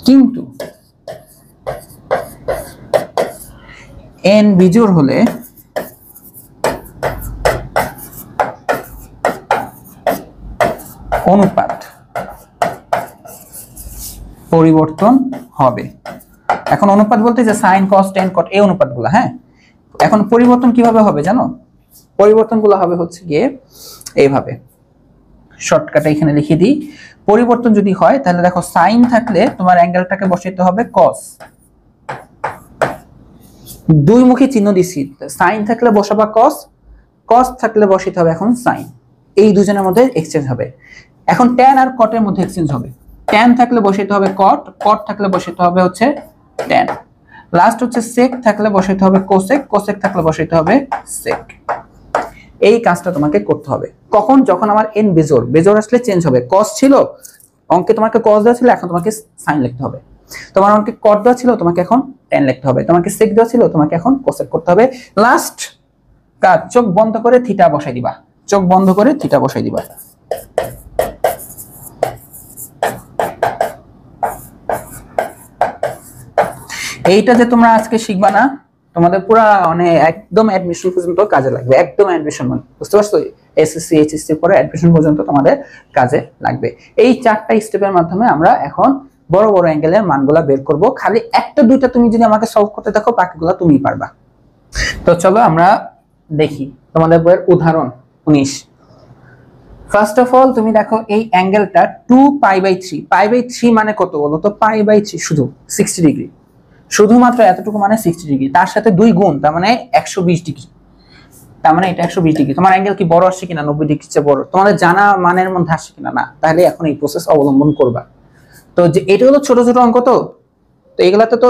[SPEAKER 1] কিন্তু এন বিজোড় হলে অনুপাত পরিবর্তন হবে। এখন অনুপাত বলতে যে সাইন কস টেন কট এই অনুপাতগুলো, হ্যাঁ, এখন পরিবর্তন কিভাবে হবে জানো? পরিবর্তনগুলো হবে হচ্ছে গিয়ে এইভাবে, শর্টকাটে এখানে লিখে দিই। পরিবর্তন যদি হয় তাহলে দেখো সাইন থাকলে তোমার অ্যাঙ্গেলটাকে বসাইতে হবে কস, দুই মুখী চিহ্ন দিছি, সাইন থাকলে বসাবা কস, কস থাকলে বসাইতে হবে এখন সাইন, এই দুজনের মধ্যে এক্সচেঞ্জ হবে। এখন ট্যান আর কটের মধ্যে এক্সচেঞ্জ হবে, ট্যান থাকলে বসাইতে হবে কট, কট থাকলে বসাইতে হবে হচ্ছে ট্যান। লাস্ট হচ্ছে sec থাকলে বসাইতে হবে cosec, cosec থাকলে বসাইতে হবে sec। এই কাজটা তোমাকে করতে হবে কখন, যখন আমার n বেজোড়, বেজোড় আসলে চেঞ্জ হবে। cos ছিল অঙ্কে, তোমাকে cos দেওয়া ছিল, এখন তোমাকে sin লিখতে হবে। তোমার অঙ্কে cot দেওয়া ছিল, তোমাকে এখন tan লিখতে হবে। তোমাকে sec দেওয়া ছিল, তোমাকে এখন cosec করতে হবে। লাস্ট কাজ, চোখ বন্ধ করে থিটা বসাই দিবা, চোখ বন্ধ করে থিটা বসাই দিবা। এইটা যে তোমরা আজকে শিখবা না, তোমাদের পুরা মানে একদম অ্যাডমিশন পর্যন্ত কাজে লাগবে, একদম অ্যাডমিশন, মানে বুঝতে পারছো, এসএসসি এইচএসসি পরে অ্যাডমিশন পর্যন্ত তোমাদের কাজে লাগবে। এই 4টা স্টেপের মাধ্যমে আমরা এখন বড় বড় অ্যাঙ্গেলের মানগুলা বের করব। খালি একটা দুইটা তুমি যদি আমাকে সলভ করতে দেখো, বাকিগুলো তুমিই পারবা। তো চলো আমরা দেখি তোমাদের বইয়ের উদাহরণ 19। ফার্স্ট অফ অল তুমি দেখো এই অ্যাঙ্গেলটা 2π/3, π/3 মানে কত বলো তো? π/3 শুধু 60 ডিগ্রি, শুধুমাত্র এতটুকু মানে 60 ডিগ্রি, তার সাথে 2 গুণ, তার মানে 120 ডিগ্রি। তার মানে এটা 120 ডিগ্রি। তোমার অ্যাঙ্গেল কি বড় আসছে কিনা, 90 ডিগ্রির চেয়ে বড়? তোমাদের জানা মানের মধ্যে আসছে কিনা? না। তাহলে এখন এই প্রসেস অবলম্বন করবা। তো যে এটা হলো ছোট ছোট অঙ্ক, তো এইগুলাতে তো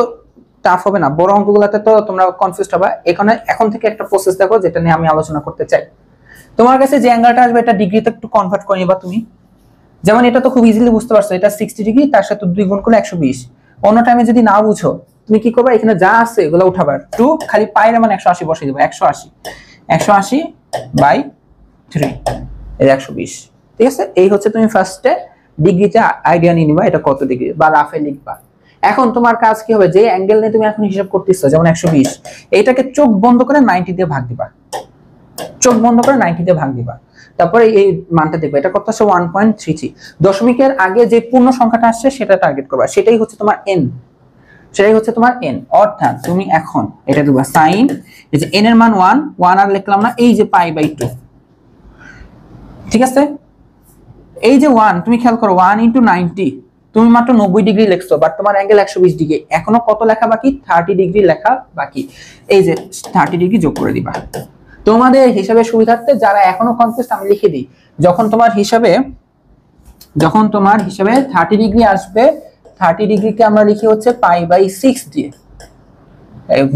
[SPEAKER 1] টাফ হবে না, বড় অঙ্কগুলোতে তো তোমরা কনফিউজড হবে। এখানে এখন থেকে একটা প্রসেস দেখো যেটা নিয়ে আমি আলোচনা করতে চাই। তোমার কাছে যে অ্যাঙ্গেলটা আসবে এটা ডিগ্রিতে একটু কনভার্ট করে নিবা তুমি। যেমন এটা তো খুব ইজিলি বুঝতে পারছো, এটা 60 ডিগ্রি, তার সাথে 2 গুণ করলে 120। অন্য টাইমে যদি না বুঝো তুমি কি করবা, এখানে যা আছে এগুলো উঠাবা, 2 খালি পাইরে মানে 180 বসিয়ে দিবা। 180/3 এই 120। ঠিক আছে, এই হচ্ছে তুমি ফার্স্টে ডিগ্রিতে আইডিয়া নিয়ে নিবা এটা কত ডিগ্রি, বা রাফে লিখবা। এখন তোমার কাজ কি হবে, যে অ্যাঙ্গেল নিয়ে তুমি এখন হিসাব করতেছো, যেমন 120, এইটাকে চোখ বন্ধ করে 90 দিয়ে ভাগ দিবা, চোখ বন্ধ করে 90 দিয়ে ভাগ দিবা। তারপরে এই মানটা দেখবে, এটা কত আছে 1.33। দশমিকের আগে যে পূর্ণ সংখ্যাটা আসছে সেটা টার্গেট করবা, সেটাই হচ্ছে তোমার n, সেটাই হচ্ছে তোমার n। অর্থাৎ তুমি এখন এটা দিবা sin, এই যে n এর মান 1 আর লিখলাম না, এই যে π/2। ঠিক আছে, এই যে 1 তুমি খেয়াল করো, 1 × 90, তুমি মাত্র 90 ডিগ্রি লিখছো, বাট তোমার অ্যাঙ্গেল 120 ডিগ্রি। এখনো কত লেখা বাকি? 30 ডিগ্রি লেখা বাকি। এই যে 30 ডিগ্রি যোগ করে দিবা। তোমাদের হিসাবে সুবিধার্থে যারা এখনো কনফিউজ, আমি লিখে দিই, যখন তোমার হিসাবে 30 ডিগ্রি আসবে, 30 ডিগ্রিকে আমরা লিখি হচ্ছে π/6 দিয়ে।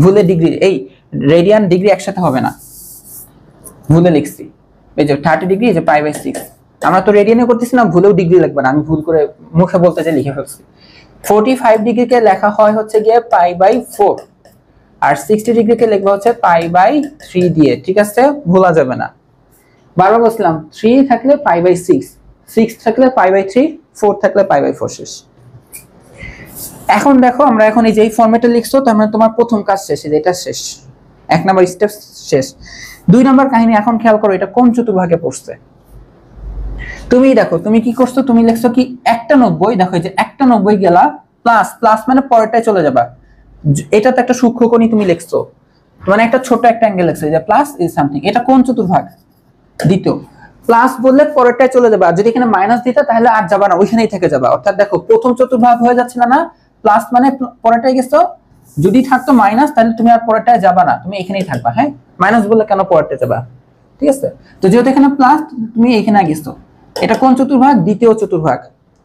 [SPEAKER 1] ভুলে ডিগ্রি, এই রেডিয়ান ডিগ্রি একসাথে হবে না, ভুলে লিখছি। এই যে 30 ডিগ্রি, এই যে π/6, আমরা তো রেডিয়ানে করতেছি না, ভুলেও ডিগ্রি লিখবে না, আমি ভুল করে মুখে বলতে যে লিখে ফেলছি। 45 ডিগ্রিকে লেখা হয় হচ্ছে গিয়ে π/4, আর 60 ডিগ্রিকে লিখবা হচ্ছে π/3 দিয়ে। ঠিক আছে, ভুলা যাবে না। বারবার বলছিলাম 3 থাকলে π/6, 6 থাকলে π/3, 4 থাকলে π/4 শেষ। এখন দেখো আমরা এখন এই যে ফরম্যাটে লিখছো, তার মানে তোমার প্রথম কাজ শেষ, এটা শেষ, 1 নাম্বার স্টেপ শেষ। 2 নাম্বার কাহিনী এখন খেয়াল করো, এটা কোন চতুর্ভাগে পড়ছে। তুমি দেখো তুমি কি করছো, তুমি লিখছো কি একটা 90, দেখো এই যে একটা 90 গেলা প্লাস, প্লাস মানে পরেরটায় চলে যাবা। এটা তো একটা সূক্ষ্মকোণী তুমি লিখছো, মানে একটা ছোট একটা অ্যাঙ্গেল লিখছো, যে প্লাস ইজ সামথিং। এটা কোন চতুর্ভাগ? দ্বিতীয়। প্লাস বললে পরেরটায় চলে যাবা, যদি এখানে মাইনাস দিতা তাহলে আর যাবা না, ওইখানেই থেকে যাবা। অর্থাৎ দেখো প্রথম চতুর্ভাগ হয়ে যাচ্ছে না, প্লাস মানে পরেরটায় গেছো, যদি থাকতো মাইনাস তাহলে তুমি আর পরেরটায় যাবা না, তুমি এখানেই থাকবা। হ্যাঁ, মাইনাস বললে কেন পরেরটায় যাবা? ঠিক আছে, তো যেহেতু এখানে প্লাস, তুমি এখানে গেছো। এটা কোন চতুর্ভাগ? দ্বিতীয় চতুর্ভাগ।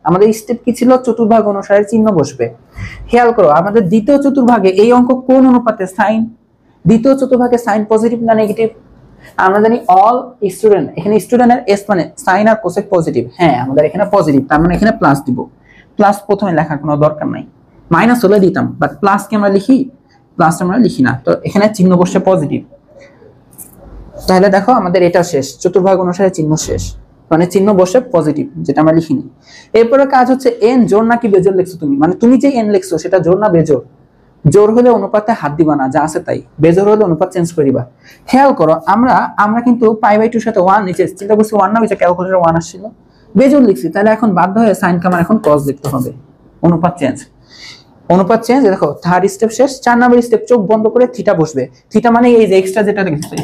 [SPEAKER 1] আমাদের স্টেপ কি ছিল? চতুর্ভাগ অনুসারে চিহ্ন বসবে। খেয়াল করো আমাদের দ্বিতীয় চতুর্ভাগে এই অঙ্ক কোন অনুপাতে? সাইন। দ্বিতীয় চতুর্ভাগে সাইন পজিটিভ না নেগেটিভ? আমরা জানি অল স্টুডেন্ট, এখানে স্টুডেন্টের এস মানে সাইন আর কোসেক পজিটিভ। হ্যাঁ, আমাদের এখানে পজিটিভ, তার মানে এখানে প্লাস দিব। প্লাস প্রথমে লেখার কোনো দরকার নাই, মাইনাস হলে দিতাম, বাট প্লাস কি আমরা লিখি? প্লাস আমরা লিখি না, তো এখানে চিহ্ন বসছে পজিটিভ। তাহলে দেখো আমাদের এটা শেষ, চতুর্ভাগ অনুসারে চিহ্ন শেষ, মানে চিহ্ন বসে পজিটিভ, যেটা আমরা লিখিনি। এরপরে কাজ হচ্ছে এন জোড় নাকি বেজোড় লিখছো তুমি, মানে তুমি যে এন লিখছো সেটা জোড় না বেজোড়? জোড় হলে অনুপাতে হাত দিবা না, যা আছে তাই। বেজোড় হলে অনুপাত চেঞ্জ করে দিবা। খেয়াল করো আমরা কিন্তু π/2 এর সাথে 1 নিচে চিন্তা করছি 1 না, ওই যে ক্যালকুলেটরে 1 আসছিল, বেজোড় লিখছি, তাহলে এখন বাধ্য হয়ে সাইন কে আমার এখন cos লিখতে হবে। অনুপাত চেঞ্জ, অনুপাত চেঞ্জ। দেখো থার্ড স্টেপ শেষ। 4 নাম্বার স্টেপ, চোখ বন্ধ করে থিটা বসবে। থিটা মানে এই যে এক্সট্রা যেটা দেখছো,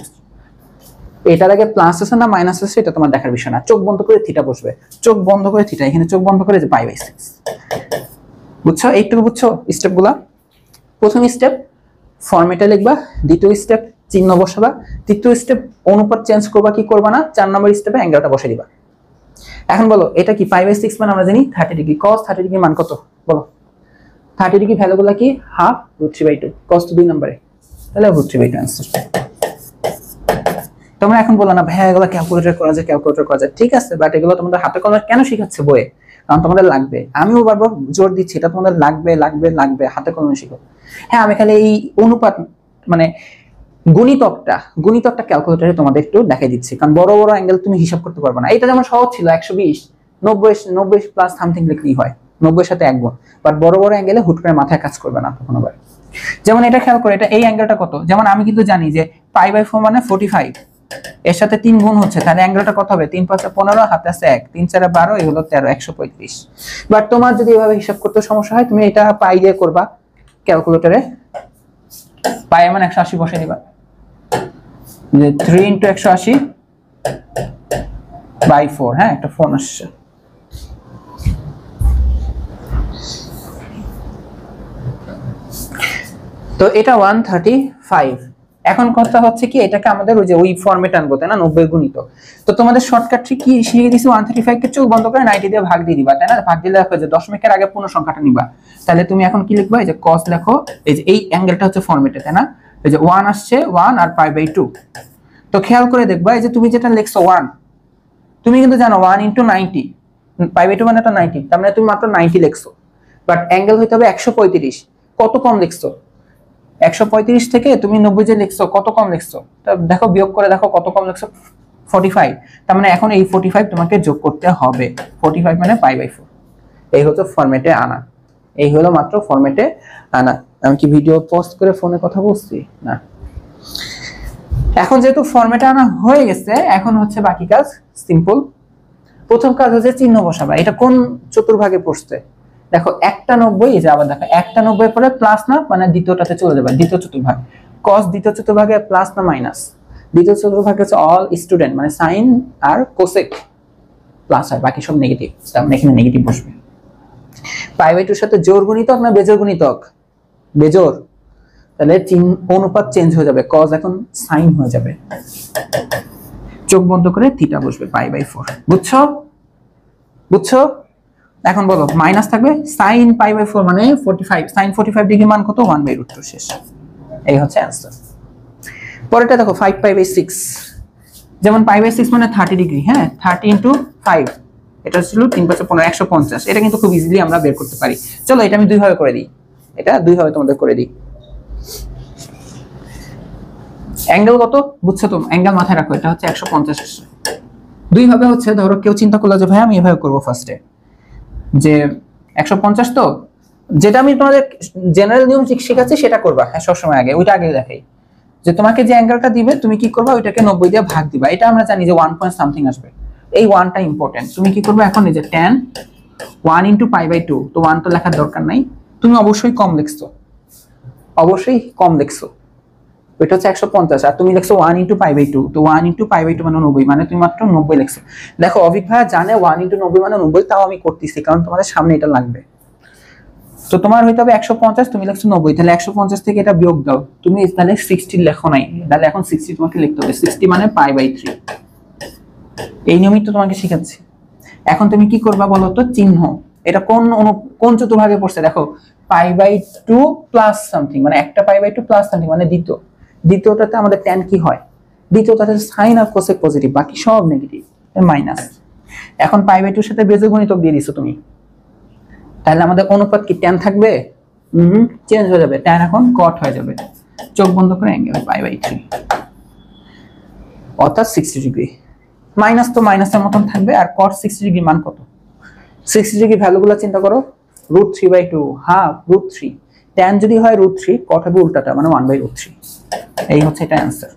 [SPEAKER 1] এটার আগে প্লাস আছে না মাইনাস আছে এটা তোমার দেখার বিষয় না। চোখ বন্ধ করে থিটা বসবে, চোখ বন্ধ করে থিটা, এখানে চোখ বন্ধ করে যে π/6। বুঝছো? এইটুকু বুঝছো স্টেপগুলা? প্রথম স্টেপ ফরম্যাটে লিখবা, দ্বিতীয় স্টেপ চিহ্ন বসাবা, তৃতীয় স্টেপ অনুপাত চেঞ্জ করবা কি করবা না, 4 নাম্বার স্টেপে অ্যাঙ্গেলটা বসে দিবা। এখন বলো এটা কি? π/6 মানে আমরা জানি 30 ডিগ্রি। cos 30 ডিগ্রি মান কত বলো? 30 ডিগ্রি ভ্যালুগুলো কি হাফ √3/2 cos তো 2 নম্বরে, তাহলে √3/2 आंसर। তোমরা এখন বলো না ভাই এগুলো ক্যালকুলেটর করা যায়, ঠিক আছে, বাট এগুলো তোমাদের হাতে কলমে কেন শিখাচ্ছে বইয়ে? কারণ তোমাদের লাগবে। আমিও বারবার জোর দিচ্ছি এটা তোমাদের লাগবে, হাতে কলমে শিখো। হ্যাঁ, আমি খালি এই অনুপাত মানে গণিতকটা ক্যালকুলেটরে তোমাদের একটু দেখাই দিচ্ছি, কারণ বড় বড় অ্যাঙ্গেল তুমি হিসাব করতে পারবে না। এটা যেমন সহজ ছিল 120 90 প্লাস সামথিং লিখলেই হয়, 90 এর সাথে 1 গুণ, বাট বড় বড় অ্যাঙ্গেলে হুট করে মাথায় কাজ করবে না তখন আবার। যেমন এটা খেয়াল করে, এটা এই অ্যাঙ্গেলটা কত, যেমন আমি কিন্তু জানি যে π/4 মানে 45, এর সাথে 3 গুণ হচ্ছে, তাহলে অ্যাঙ্গেলটা কত হবে? 3 5 15, হাতে আছে 1, 3 4 12, এই হলো 13, 135। বাট তোমার যদি এভাবে হিসাব করতে সমস্যা হয়, তুমি এটা পাই দিয়ে করবা ক্যালকুলেটরে। পাই মানে 180 বসে দিবা, যে 3 * 180/4। হ্যাঁ, একটা ফোন আসছে। তো এটা 135। এখন কথা হচ্ছে কি, এটাকে আমাদের ওই ফরম্যাট আনবো, তাই না? 90 গুণিত। তো তোমাদের শর্টকাট ট্রিক কি শিখিয়ে দিছি, 135 কে চোখ বন্ধ করে 90 দিয়ে ভাগ দিয়ে দিবা, তাই না? ভাগ দিলে দেখো যে দশমিকের আগে পূর্ণ সংখ্যাটা নিবা। তাহলে তুমি এখন কি লিখবা, এই যে cos লেখো, এই যে এই অ্যাঙ্গেলটা হচ্ছে ফরম্যাটে, তাই না? এই যে 1 আসছে, 1 আর π/2। তো খেয়াল করে দেখবা, এই যে তুমি যেটা লিখছো 1, তুমি কিন্তু জানো 1 * 90, π/2 মানে তো 90, তার মানে তুমি মাত্র 90 লিখছো, বাট অ্যাঙ্গেল হইতে হবে 135। কত কম লিখছো? 135 থেকে তুমি 90 যে লিখছো, কত কম লিখছো? তা দেখো, বিয়োগ করে দেখো কত কম লিখছো, 45। তার মানে এখন এই 45 তোমাকে যোগ করতে হবে, 45 মানে π/4। এই হচ্ছে ফরম্যাটে আনা, এই হলো মাত্র ফরম্যাটে আনা। আমি কি ভিডিও পজ করে ফোনে কথা বলছি না? এখন যেহেতু ফরম্যাটে আনা হয়ে গেছে, এখন হচ্ছে বাকি কাজ সিম্পল। প্রথম কাজ হচ্ছে চিহ্ন বসাবা। এটা কোন চতুর্ভাগে পড়ছে? দেখো 1/90, এই যে আবার দেখো 1/90 পরে প্লাস না, মানে দ্বিতীয়টাতে চলে যাবে, দ্বিতীয় চতুর্ভাগ। cos দ্বিতীয় চতুর্ভাগে প্লাস না মাইনাস? দ্বিতীয় চতুর্ভাগে হচ্ছে অল স্টুডেন্ট, মানে সাইন আর কোসেক প্লাস হয়, বাকি সব নেগেটিভ, তার মানে এখানে নেগেটিভ বসবে। π/2 এর সাথে জোড় গুণিতক না বেজোড় গুণিতক? বেজোড়, তাহলে অনুপাত চেঞ্জ হয়ে যাবে, cos এখন সাইন হয়ে যাবে। চোখ বন্ধ করে থিটা বসবে, π/4। বুঝছো? এখন বলো, মাইনাস থাকবে sin π/4 মানে 45, sin 45 ডিগ্রি মান কত? 1/√2 শেষ। এই হচ্ছে आंसर। পরেরটা দেখো 5π/6, যেমন π/6 মানে 30 ডিগ্রি। হ্যাঁ, 30 * 5, এটা ছিল 3 5 15, 150। এটা কিন্তু খুব ইজিলি আমরা বের করতে পারি। চলো এটা আমি দুই ভাবে করে দিই, এটা দুই ভাবে তোমাদের করে দিই। অ্যাঙ্গেল কত বুঝছো তো? অ্যাঙ্গেল মাথায় রাখো, এটা হচ্ছে 150 আসছে। দুই ভাবে হচ্ছে, ধরো কেউ চিন্তা করলো যে ভাই আমি এভাবে করব ফার্স্টে, যে 150, তো যেটা আমি তোমাদের জেনারেল নিয়ম শিখাচ্ছি সেটা করবা। হ্যাঁ, সবসময় আগে ওইটা আগে দেখাই, যে তোমাকে যে অ্যাঙ্গেলটা দিবে তুমি কি করবা, ওইটাকে 90 দিয়ে ভাগ দিবা। এটা আমরা জানি যে 1 পয়েন্ট সামথিং আসবে, এই 1টা ইম্পর্টেন্ট। তুমি কি করবে এখন, এই যে tan 1 * π/2, তো 1 তো লেখার দরকার নাই, তুমি অবশ্যই কম লিখছো, ওইটা হচ্ছে 150, আর তুমি লিখছো 1 * π/2, তো 1 * π/2 মানে 90, মানে তুমি মাত্র 90 লিখছো। দেখো অভিক ভাইয়া জানে 1 * 90 মানে 90, তাও আমি করতেছি কারণ তোমাদের সামনে এটা লাগবে। তো তোমার হইতে হবে 150, তুমি লিখছো 90, তাহলে 150 থেকে এটা বিয়োগ দাও, তুমি তাহলে 60 লেখো নাই, তাহলে এখন 60 তোমাকে লিখতে হবে। 60 মানে π/3। এই নিয়মই তো তোমাকে শিখাচ্ছি। এখন তুমি কি করবা বলো তো, চিহ্ন। এটা কোন চতুর্ভাগে পড়ছে? দেখো π/2 প্লাস সামথিং, মানে একটা π/2 প্লাস সামথিং মানে দ্বিতীয়টাতে আমাদের tan কি হয়? দ্বিতীয়টাতে সাইন আর কোসেক পজিটিভ, বাকি সব নেগেটিভ, মাইনাস। এখন π/2 এর সাথে বেজোড় গুণিতক দিয়ে দিছো তুমি, তাহলে আমাদের অনুপাত কি tan থাকবে? চেঞ্জ হয়ে যাবে, tan এখন cot হয়ে যাবে। চোখ বন্ধ করে অ্যাঙ্গেল π/3, অর্থাৎ 60 ডিগ্রি। মাইনাস তো মাইনাসের মতন থাকবে, আর cot 60 ডিগ্রি মান কত? 60 ডিগ্রি ভ্যালুগুলো চিন্তা করো, √3/2, হাফ √3, tan যদি হয় √3, cot হবে উল্টাটা, মানে 1/√3। এই হচ্ছে এটা आंसर।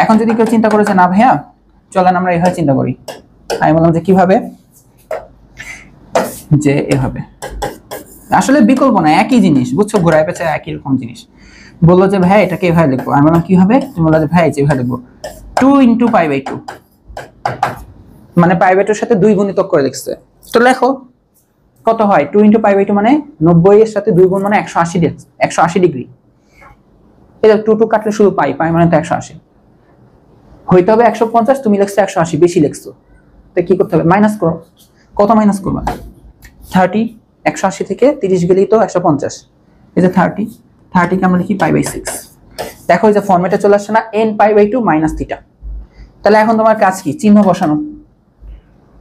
[SPEAKER 1] এখন যদি কেউ চিন্তা করে যে না ভাইয়া চলেন আমরা এইভাবে চিন্তা করি, আমি বললাম যে কিভাবে, যে এভাবে। আসলে বিকল্প না, একই জিনিস, বুঝছো? ঘোরায় পেঁচায় একই রকম জিনিস। বললো যে ভাই এটাকে এভাবে লিখবো, আমি বললাম কিভাবে? তুমি বললো যে ভাই যেভাবে লিখবো 2 * π/2, মানে π/2 এর সাথে 2 গুণিতক করে লিখছে। তো লেখো কত হয়, 2 * π/2 মানে 90 এর সাথে 2 গুণ মানে 180 ডিগ্রি। এটা 2 কাটলে শুধু পাই মানে তো 180 হইতে হবে। 150, তুমি লিখছো 180, বেশি লিখছো, তো কি করতে হবে? মাইনাস করো। কত মাইনাস করবা? 30, 180 থেকে 30 গেলেই তো 150, এই যে 30 কে আমরা লিখি π/6। দেখো এই যে ফরম্যাটে চলে আসছে না, n π/2 - θ। তাহলে এখন তোমার কাজ কি? চিহ্ন বসানো।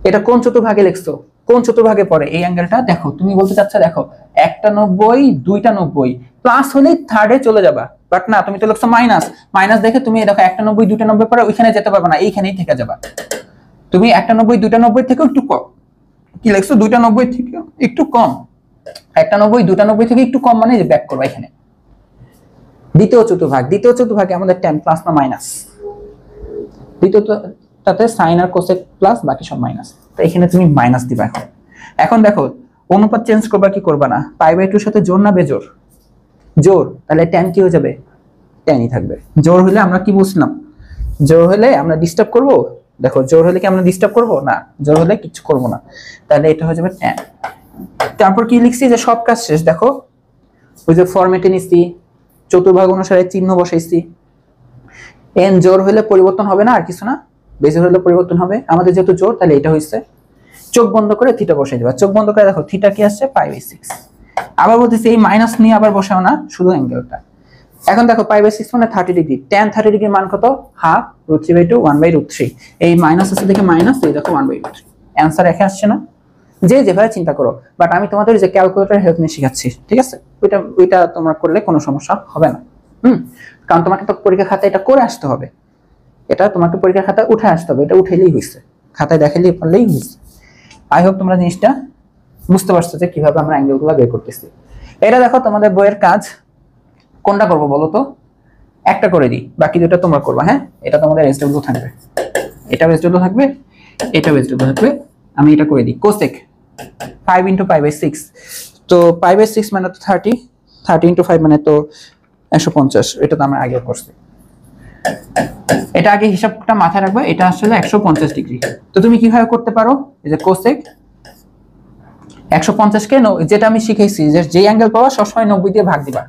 [SPEAKER 1] এটা কোন চতুর্ভাগে লিখছো? কোন চতুর্ভাগে পড়ে এই অ্যাঙ্গেলটা? দেখো তুমি বলতে চাচ্ছ, দেখো একটা 90, দুইটা 90, প্লাস হলে থার্ডে চলে যাবা, বাট না, তুমি তো লিখছো মাইনাস। মাইনাস দেখে তুমি দেখো একটা 90, দুইটা 90 পরে ওইখানে যেতে পারবে না, এইখানেই থেকে যাবা। তুমি একটা 90, দুইটা 90 থেকে একটু কম, কি লিখছো? দুইটা 90 থেকে একটু কম, একটা 90, দুইটা 90 থেকে একটু কম, মানে যে ব্যাক করবা এখানে। দ্বিতীয় চতুর্ভাগে আমাদের tan প্লাস না মাইনাস? দ্বিতীয়টাতে sin আর cosec প্লাস, বাকি সব মাইনাস। তো এখানে তুমি মাইনাস দিবা। এখন দেখো অনুপাত চেঞ্জ করবা কি করবা না? π/2 এর সাথে জোর না বেজোর? জোর, তাহলে tan কি হয়ে যাবে? tanই থাকবে। জোর হলে আমরা কি বুঝলাম? জোর হলে আমরা ডিস্টার্ব করব? দেখো জোর হলে কি আমরা ডিস্টার্ব করব না? জোর হলে কিছু করব না, তাহলে এটা হয়ে যাবে tan। তারপর কি লিখছি? যে সব কাজ শেষ। দেখো ওই যে ফরম্যাটে নিছি, চতুর্ভাগ অনুসারে চিহ্ন বসাইছি। n জোর হলে পরিবর্তন হবে না, আর কিছু না, বেজোর হলে পরিবর্তন হবে। আমাদের যেহেতু জোর, তাহলে এটা হইছে। চোখ বন্ধ করে থিটা বসাই দিবা। চোখ বন্ধ করে দেখো থিটা কি আসছে? π/6। আবার বলতেছি এই মাইনাস নিয়ে আবার বসাও না, শুধু অ্যাঙ্গেলটা। এখন দেখো π/6 মানে 30 ডিগ্রি। tan 30 ডিগ্রির মান কত? হাফ √3/2 1/√3। এই মাইনাস আছে দেখে মাইনাস, এই দেখো 1/√3। অ্যানসার রেখে আসছে না? যে যেভাবে চিন্তা করো, বাট আমি তোমাদের যে ক্যালকুলেটর হেল্প নিয়ে শেখাচ্ছি, ঠিক আছে? ওইটা তোমরা করলে কোনো সমস্যা হবে না। কারণ তোমাকে তো পরীক্ষা খাতায় এটা করে আসতে হবে, এটা তোমাকে পরীক্ষা খাতায় উঠে আসতে হবে। এটা উঠেলেই হয়েছে, খাতায় দেখালেই পারলেই হয়েছে। আই হোপ তোমরা জিনিসটা বুঝতে পারছো যে কিভাবে আমরা অ্যাঙ্গেলগুলো বের করতেছি। এটা দেখো তোমাদের বইয়ের কাজ, কোনটা করবো বলো তো? একটা করে দিই, বাকি দুটো তোমরা করবা। হ্যাঁ, এটা তোমাদের এসডব্লিউ থাকবে, এটা এসডব্লিউ থাকবে, এটা এসডব্লিউ থাকবে। আমি এটা করে দিই। কোসেক 5 × π/6, তো π/6 মানে তো 30 × 5 মানে তো 150। এটা তো আমরা আগে করছি, এটা আগে হিসাবটা মাথায় রাখবে। এটা আসলে 150 ডিগ্রি। তো তুমি কিভাবে করতে পারো? এই যে কোসেক 150 কে, যেটা আমি শিখেছি যে যে অ্যাঙ্গেল পাওয়া সবসময় 90 দিয়ে ভাগ দিবা,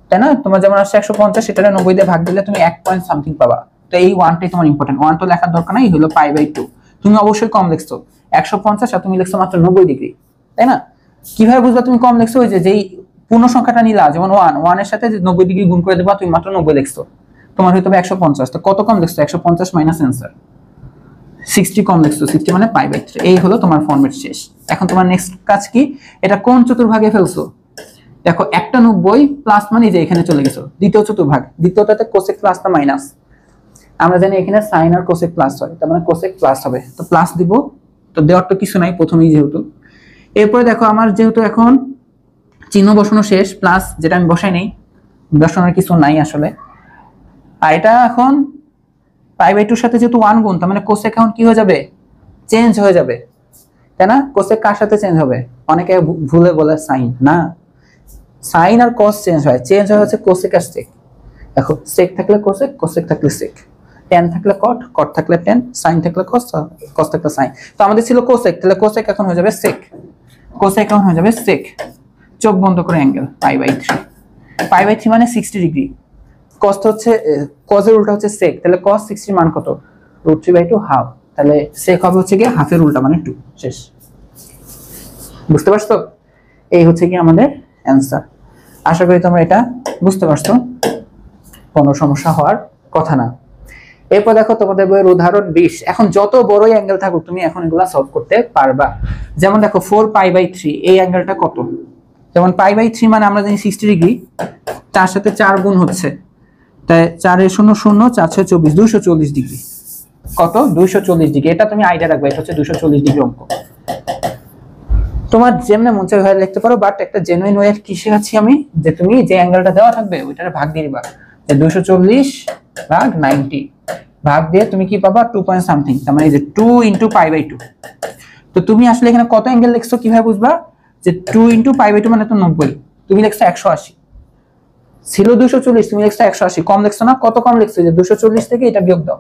[SPEAKER 1] তাই না? তোমার যেমন আসছে 150, এটা 90 দিয়ে ভাগ দিলে তুমি 1 পয়েন্ট সামথিং পাবা। তো এই ওয়ানটাই তোমার ইম্পর্টেন্ট। ওয়ান তো লেখার দরকার নাই, হলো π/2। তুমি অবশ্যই কম লিখছো 150, আর তুমি লিখছো মাত্র 90 ডিগ্রি, তাই না? কিভাবে বুঝবা তুমি কম লিখছো? ওই যে যেই পূর্ণ সংখ্যাটা নিলা, যেমন 1 এর সাথে 90 ডিগ্রি গুণ করে দেবা, তুমি মাত্র 90 লিখছো, তোমার হয়তো 150। তো কত কম লিখছো? 150 মাইনাস অ্যানসার 60 কম লিখছো। 60 মানে π/3। এই হলো তোমার ফরম্যাট শেষ। এখন তোমার নেক্সট কাজ কি? এটা কোন চতুর্ভাগে ফেলছো? দেখো একটা 90 প্লাস মানে যে এখানে চলে গেছো দ্বিতীয় চতুর্ভাগ। দ্বিতীয়টাতে কোসেক প্লাস না মাইনাস? আমরা জানি এখানে সাইন আর কোসেক প্লাস হয়, তার মানে কোসেক প্লাস হবে। তো প্লাস দিব, তো দেওয়ার তো কিছু নাই প্রথমেই যেহেতু। এরপরে দেখো আমার যেহেতু এখন চিহ্ন বসানো শেষ, প্লাস যেটা আমি বসাই নেই, বসানোর কিছু নাই আসলে। আর এটা এখন π/2 সাথে যেহেতু 1 গুণ, তার মানে কোসেক এখন কি হয়ে যাবে? চেঞ্জ হয়ে যাবে, তাই না? কোসেক কার সাথে চেঞ্জ হবে? অনেকে ভুলে বলে সাইন, না, সাইন আর কস চেঞ্জ হয়। চেঞ্জ হয় হচ্ছে কোসেক আর সেক। দেখো সেক থাকলে কোসেক, কোসেক থাকলে সেক, tan থাকলে কট, কট থাকলে tan, সাইন থাকলে কস, কস থাকলে সাইন। তো আমাদের ছিল কোসেক, তাহলে কোসেক এখন হয়ে যাবে সেক, কোসেক এখন হয়ে যাবে সেক। চোখ বন্ধ করে অ্যাঙ্গেল π/3। π/3 মানে 60 ডিগ্রি। কস হচ্ছে কসের উল্টা হচ্ছে সেক, তাহলে cos 60 মান কত? √3/2 হাফ। তাহলে সেক হবে হচ্ছে কি হাফের উল্টা মানে 2। শেষ। বুঝতে পারছো? এই হচ্ছে কি আমাদের অ্যানসার। আশা করি তোমরা এটা বুঝতে পারছো, কোনো সমস্যা হওয়ার কথা না। এরপর দেখো তোমাদের বইয়ের উদাহরণ 20। এখন যত বড়ই অ্যাঙ্গেল থাকুক তুমি এখন এগুলা সলভ করতে পারবা। যেমন দেখো 4π/3, এই অ্যাঙ্গেলটা কত? যেমন π/3 মানে আমরা জানি 60 ডিগ্রি, তার সাথে 4 গুণ হচ্ছে, তাই 4 এর 0 0, 4 6 24, 240 ডিগ্রি। কত? 240 ডিগ্রি। এটা তুমি আইডিয়া রাখবে, এটা হচ্ছে 240 ডিগ্রি অঙ্ক। তোমার যেমনে মন চায় ভাবে লিখতে পারো, বাট একটা জেনুইন ওয়ে কি শেখাচ্ছি আমি, যে তুমি যে অ্যাঙ্গেলটা দেওয়া থাকবে ওইটারে ভাগ দিয়ে দিবা। 240 ভাগ 90 ভাগ দিয়ে তুমি কি পাবা? 2 পয়েন্ট সামথিং, তার মানে এই যে 2 × π/2। তো তুমি আসলে এখানে কত অ্যাঙ্গেল লিখছো কিভাবে বুঝবা? যে 2 × π/2 মানে তো 90, তুমি লিখছো 180। ছিল 240, তুমি লিখছো 180, কম লিখছো না? কত কম লিখছো? যে 240 থেকে এটা বিয়োগ দাও,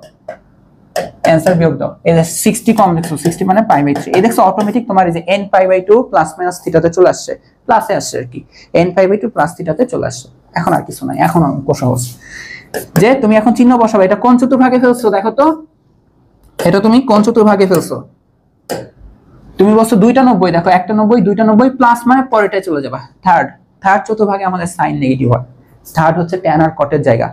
[SPEAKER 1] অ্যানসার বিয়োগ দাও। এই যে 60 কম লিখছো, 60 মানে π/3। এই দেখছো অটোমেটিক তোমার এই যে n π/2 প্লাস মাইনাস থিটাতে চলে আসছে, প্লাসে আসছে আর কি, n π/2 প্লাস থিটাতে চলে আসছে। এখন আর কিছু নাই, এখন অঙ্ক সহজ। যে তুমি এখন চিহ্ন বসাবে। এটা কোন চতুর্ভাগে ফেলছো দেখো তো? এটা তুমি কোন চতুর্ভাগে ফেলছো? তুমি বলছো 2টা 90, দেখো একটা 90 2টা 90 প্লাস মানে পরেরটায় চলে যাবা। থার্ড চতুর্ভাগে আমাদের সাইন নেগেটিভ হয়। থার্ড হচ্ছে ট্যান আর কটের জায়গা,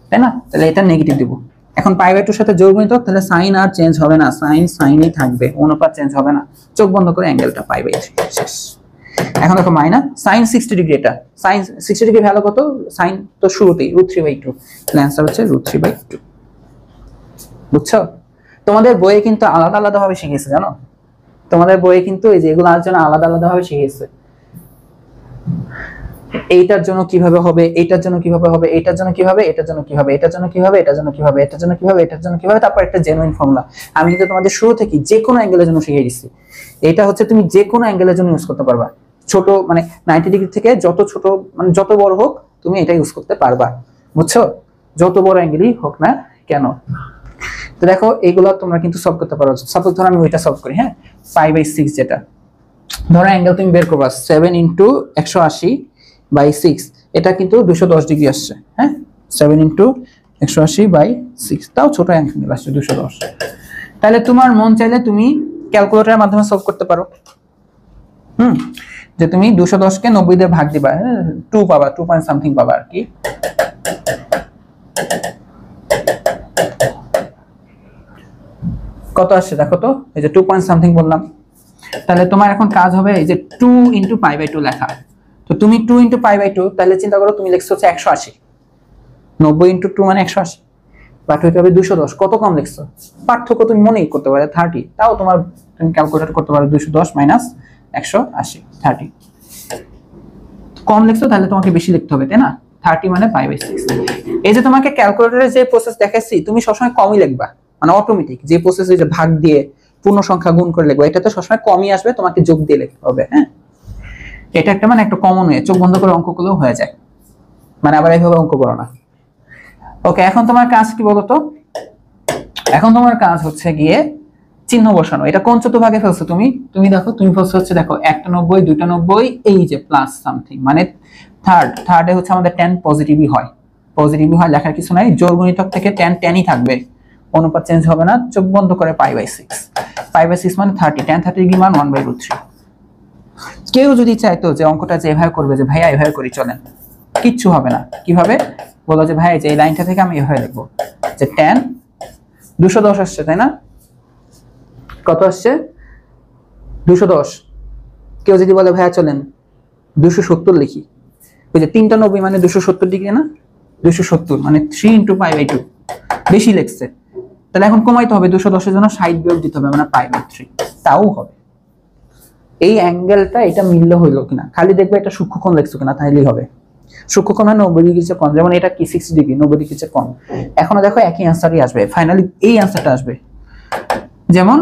[SPEAKER 1] তাই না? তাহলে এটা নেগেটিভ দিব। এখন পাই বাই 2 সাথে যোগ গুণিতক, তাহলে সাইন আর চেঞ্জ হবে না, সাইনই থাকবে, অনুপাত চেঞ্জ হবে না। চোখ বন্ধ করে অ্যাঙ্গেলটা পাই বাই 3 শেষ। এখন দেখো মাইনাস সাইন 60 ডিগ্রি, এটা সাইন 60 ডিগ্রি ভ্যালু কত? সাইন তো শুরুতেই √3/2, তাহলে आंसर হচ্ছে √3/2। বুঝছো? তোমাদের বইয়ে কিন্তু আলাদা আলাদা ভাবে শিখিয়েছে, জানো? তোমাদের বইয়ে কিন্তু এই যে এগুলো আলোচনা আলাদা আলাদা ভাবে শিখিয়েছে। এইটার জন্য কিভাবে হবে, এইটার জন্য কিভাবে হবে, এইটার জন্য কিভাবে, এটার জন্য কিভাবে, এটার জন্য কিভাবে, এটার জন্য কিভাবে, এটার জন্য কিভাবে, এটার জন্য কিভাবে, তারপর একটা জেনুইন ফর্মুলা। আমি কিন্তু তোমাদের শুরু থেকে যে কোনো অ্যাঙ্গেলের জন্য শিখিয়ে দিচ্ছি। এটা হচ্ছে তুমি যে কোনো অ্যাঙ্গেলের জন্য ইউজ করতে পারবা। ছোট মানে 90 ডিগ্রি থেকে যত ছোট মানে যত বড় হোক তুমি এটা ইউজ করতে পারবা। বুঝছো? যত বড় অ্যাঙ্গেলই হোক না কেন। তো দেখো এইগুলো তোমরা কিন্তু সলভ করতে পারো। সাপোজ ধরো আমি ওইটা সলভ করি, হ্যাঁ, π/6, যেটা ধরো অ্যাঙ্গেল তুমি বের করবা 7 × 180/6, এটা কিন্তু 210 ডিগ্রি আসছে, হ্যাঁ, 7 × 180/6, তাও ছোট অ্যাঙ্গেল আসছে 210। তাহলে তোমার মন চাইলে তুমি ক্যালকুলেটরের মাধ্যমে সলভ করতে পারো। যে তুমি 210 কে 90 দিয়ে ভাগ দিবা, 2 পাবা, 2 পয়েন্ট সামথিং পাবা আর কি। কত আসছে দেখো তো, এই যে 2 পয়েন্ট সামথিং বললাম। তাহলে তোমার এখন কাজ হবে এই যে 2 × π/2 লেখা। তো তুমি 2 × π/2, তাহলে চিন্তা করো তুমি লিখছো হচ্ছে 180, 90 × 2 মানে 180, বাট হইতে হবে 210। কত কম লিখছো? পার্থক্য তুমি মনেই করতে পারো 30, তাও তোমার তুমি ক্যালকুলেট করতে পারো 210 - 180, 30। কম লিখছো তাহলে তোমাকে বেশি লিখতে হবে, তাই না? 30 মানে π/6। এই যে তোমাকে ক্যালকুলেটরে যে প্রসেস দেখাচ্ছি তুমি সবসময় কমই লিখবা, মানে অটোমেটিক যে প্রসেস, যে ভাগ দিয়ে পূর্ণ সংখ্যা গুণ করে লিখবা, এটা তো সবসময় কমই আসবে, তোমাকে যোগ দিয়ে লিখতে হবে, হ্যাঁ। এটা একটা মানে একটা কমন ওয়ে, চোখ বন্ধ করে অঙ্ক করলেও হয়ে যায়, মানে আবার এইভাবে অঙ্ক করো না। ওকে, এখন তোমার কাজ কি বলতো? এখন তোমার কাজ হচ্ছে গিয়ে চিহ্ন বসানো। এটা কোন চতুর্ভাগে ফেলছো তুমি? তুমি দেখো, তুমি ফেলছো হচ্ছে দেখো 1টা 90, 2টা 90, এই যে প্লাস সামথিং, মানে থার্ডে হচ্ছে আমাদের 10 পজিটিভই হয়, লেখার কিছু নাই। জোড় গুণিতক থেকে 10ই থাকবে, অনুপাত চেঞ্জ হবে না। চোখ বন্ধ করে π/6 মানে 30, tan 30 ডিগ্রি মান 1/√3। কেউ যদি চাইতো যে অঙ্কটা যে এভাবে করবে, যে ভাইয়া এভাবে করি চলেন, কিচ্ছু হবে না। কিভাবে বলো? যে ভাই যে এই লাইনটা থেকে আমি এভাবে লিখবো যে tan 210 আসছে, তাই না? কত আসছে? 210। কেউ যদি বলে ভাইয়া চলেন 270 লিখি, ওই যে 3টা 90 মানে 270 ডিগ্রি না? 270 মানে 3 × π/2, বেশি লিখছে। তাহলে এখন কমাইতে হবে, 210 এর জন্য 60 বিয়োগ দিতে হবে, মানে π/3, তাও হবে। এই অ্যাঙ্গেলটা এটা মিললে হইলো কিনা খালি দেখবে, এটা সূক্ষ্মকোণ লিখছো কিনা, তাহলেই হবে। সূক্ষ্মকোণ মানে 90 ডিগ্রির চেয়ে কম, যেমন এটা কি 60 ডিগ্রি, 90 ডিগ্রির চেয়ে কম। এখনো দেখো একই অ্যান্সারই আসবে, ফাইনালি এই অ্যান্সারটা আসবে। যেমন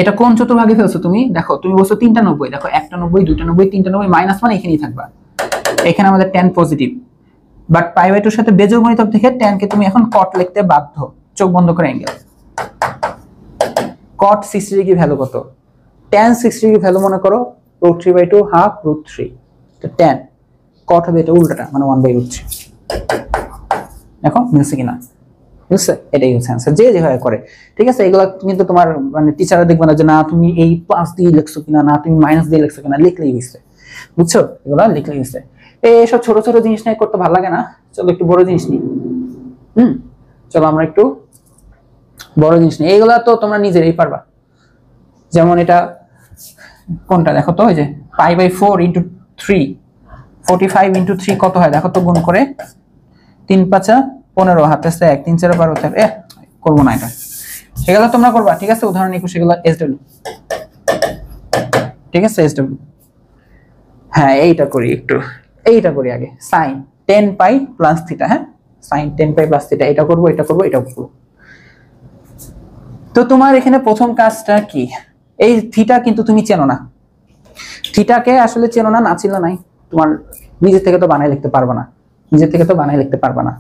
[SPEAKER 1] এটা কোন চতুর্ভাগে ফেলছো তুমি? দেখো তুমি বলছো 3টা 90, দেখো 1টা 90, 2টা 90, 3টা 90, মাইনাস মানে এখানেই থাকবা। এখানে আমাদের 10 পজিটিভ, বাট π/2 এর সাথে বেজোড় গুণিতক থেকে 10 কে তুমি এখন কট লিখতে বাধ্য। চোখ বন্ধ করে অ্যাঙ্গেল কট 60 ডিগ্রি ভ্যালু কত? tan 60 ডিগ্রি ভ্যালু মনে করো √3/2 হাফ √3, তো tan কট হবে এটা উল্টাটা, মানে 1/√3। দেখো মিলছে কিনা? বুঝছে? এটাই হচ্ছে आंसर, যে যেভাবে করে। ঠিক আছে, এগুলো কিন্তু তোমার মানে টিচাররা দেখবে না যে না তুমি এই প্লাস দিয়ে লিখছো কিনা, না তুমি মাইনাস দিয়ে লিখছো কিনা, লিখলেই হইছে। বুঝছো? এগুলো লিখলেই হইছে। এইসব ছোট ছোট জিনিস নিয়ে করতে ভালো লাগে না, চলো একটু বড় জিনিস নিই। চলো আমরা একটু বড় জিনিস নিই। এইগুলা তো তোমরা নিজেরাই পারবা। যেমন এটা কোনটা দেখো তো, এই যে π/4 × 3, 45 × 3 কত হয় দেখো তো, গুণ করে 3 × 5 = 15, হাতে আছে 1, 3 × 4 = 12। করবো না এটা, সেগুলো তোমরা করবা। ঠিক আছে, উদাহরণ 21 সেগুলো SW। ঠিক আছে, SW। হ্যাঁ, এইটা করি একটু, এইটা করি আগে। sin 10π + θ, হ্যাঁ, sin 10π + θ, এটা করবো, এটা করবো, এটা করবো। তো তোমার এখানে প্রথম কাজটা কি? এই থিটা কিন্তু তুমি চেনো না, থিটাকে আসলে চেনো না, না চিনলে নাই। তোমার নিজে থেকে তো বানাই লিখতে পারবে না,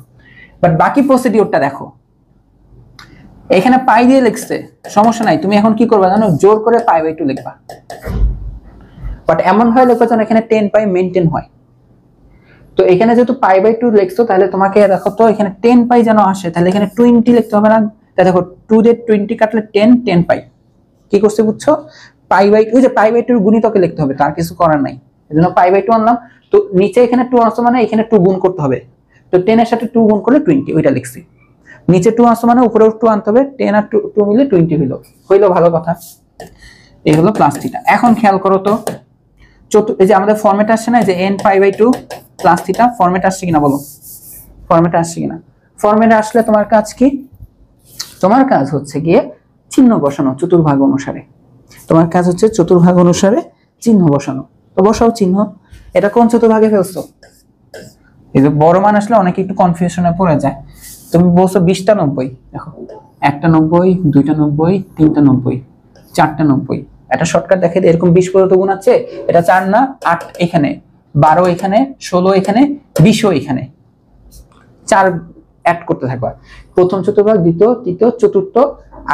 [SPEAKER 1] বাট বাকি প্রসিডিউরটা দেখো। এখানে পাই দিয়ে লিখছে, সমস্যা নাই। তুমি এখন কি করবে জানো? জোর করে π/2 লিখবা, বাট এমন হয় লিখবা যেন এখানে 10π মেইনটেইন হয়। তো এখানে যেহেতু π/2 লিখছো, তাহলে তোমাকে দেখো তো এখানে 10π যেন আসে, তাহলে এখানে 20 লিখতে হবে না? তাই দেখো 2 দিয়ে 20 কাটলে 10, 10π। কি করছি বুঝছো? পাই বাই টু, যে পাই বাই 2 এর গুণিতকে লিখতে হবে, তার কিছু করার নাই। এজন্য পাই বাই 2 আনলাম। তো নিচে এখানে 2 আসছে মানে এখানে 2 গুণ করতে হবে। তো 10 এর সাথে 2 গুণ করলে 20, ওইটা লিখছি। নিচে 2 আসছে মানে উপরেও 2 আনতে হবে, 10 আর 2 মিলে 20 হইলো ভালো কথা। এই হলো প্লাস থিটা। এখন খেয়াল করো তো, এই যে আমাদের ফরম্যাট আসছে না, যে n pi by 2 plus theta, format আসছে কিনা বলো? ফরম্যাট আসছে কিনা? ফরম্যাটে আসলে তোমার কাজ কি? তোমার কাজ হচ্ছে গিয়ে চিহ্ন বসানো চতুর্ভাগ অনুসারে। তোমার কাজ হচ্ছে চতুর্ভাগ অনুসারে চিহ্ন বসানো। তো বসাও চিহ্ন। এটা কোন চতুর্ভাগে ফেলছো? এই যে বড় মান আসলে অনেকে একটু কনফিউশনে পড়ে যায়। তুমি বলছো 20টা 90, দেখো 1টা 90, 2টা 90, 3টা 90, 4টা 90। এটা শর্টকাট দেখে দিই, এরকম 20 পর্যন্ত গুণ আছে। এটা 4 না 8 এখানে, 12 এখানে, 16 এখানে, 20ও এখানে, 4 অ্যাড করতে থাকবা। প্রথম চতুর্ভাগ, দ্বিতীয়, তৃতীয়, চতুর্থ,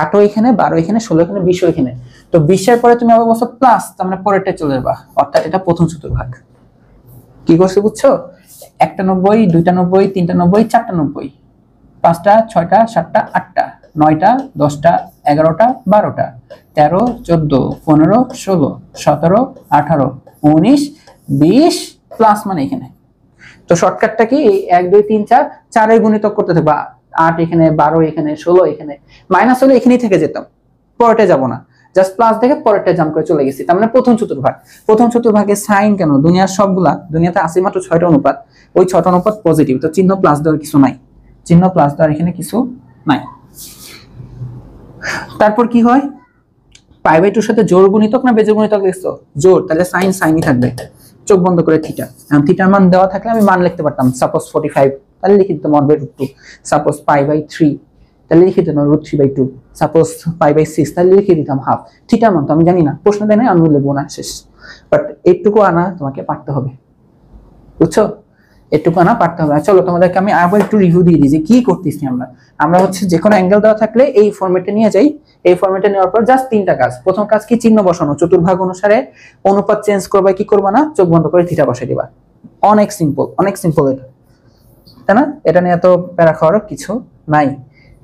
[SPEAKER 1] 8ও এখানে, 12 এখানে, 16 এখানে, 20ও এখানে। তো 20 এর পরে তুমি আবার বলছো প্লাস, তার মানে পরেরটা চলে যাবা, অর্থাৎ এটা প্রথম চতুর্ভাগ। কি করছে বুঝছো? 1টা 90, 2টা 90, 3টা 90, 4টা 90, 5টা, 6টা, 7টা, 8টা, 9টা, 10টা, 11টা, 12টা, 13, 14, 15, 16, 17, 18, 19, 20 প্লাস মানে এখানে। তো শর্টকাটটা কি? 1 2 3 4, 4 এর গুণিতক করতে থাকবা। 8 এখানে, 12 এখানে, 16 এখানে। মাইনাস হলে এখানেই থেকে যেতাম, পরেরটা যাব না, জাস্ট প্লাস দেখে পরেরটা জাম্প করে চলে গেছি। তার মানে প্রথম চতুর্ভাগ। প্রথম চতুর্ভাগে সাইন কেন? দুনিয়ার সবগুলা, দুনিয়াতে আছে মাত্র 6টা অনুপাত, ওই 6টা অনুপাত পজিটিভ। তো চিহ্ন প্লাস দেওয়ার কিছু নাই, চিহ্ন প্লাস দেওয়ার এখানে কিছু নাই। তারপর কি হয়? পাই বাই 2 এর সাথে জোড় গুণিতক না বেজোড় গুণিতক দেখছো? জোড়, তাহলে সাইন সাইনই থাকবে। চোখ বন্ধ করে থিটা। এখন থিটার মান দেওয়া থাকলে আমি মান লিখতে পারতাম, সাপোজ 45, তাহলে লিখে দিতাম 1/√2। সাপোজ পাই বাই 3, তাহলে লিখে দিতাম √3/2। সাপোজ পাই বাই 6, তাহলে লিখে দিতাম হাফ। থিটার মান তো আমি জানি না, প্রশ্ন দেয় না, আমি লিখবো না, শেষ। বাট এইটুকু আনা তোমাকে পারতে হবে, বুঝছো? এটুকু আনা পারতে হবে। চলো তোমাদেরকে আমি আবার একটু রিভিউ দিয়ে দিই যে কি করতেছি আমরা। আমরা হচ্ছে যে কোনো অ্যাঙ্গেল দেওয়া থাকলে এই ফরম্যাটে নিয়ে যাই। এই ফরম্যাটে নেওয়ার পর জাস্ট 3টা কাজ। প্রথম কাজ কি? চিহ্ন বসানো চতুর্ভাগ অনুসারে। অনুপাত চেঞ্জ করবা, কি করবা না, চোখ বন্ধ করে থিটা বসাই দিবা। অনেক সিম্পল, অনেক সিম্পল এটা, তাই না? এটা নিয়ে এত প্যারা খাওয়ার কিছু নাই।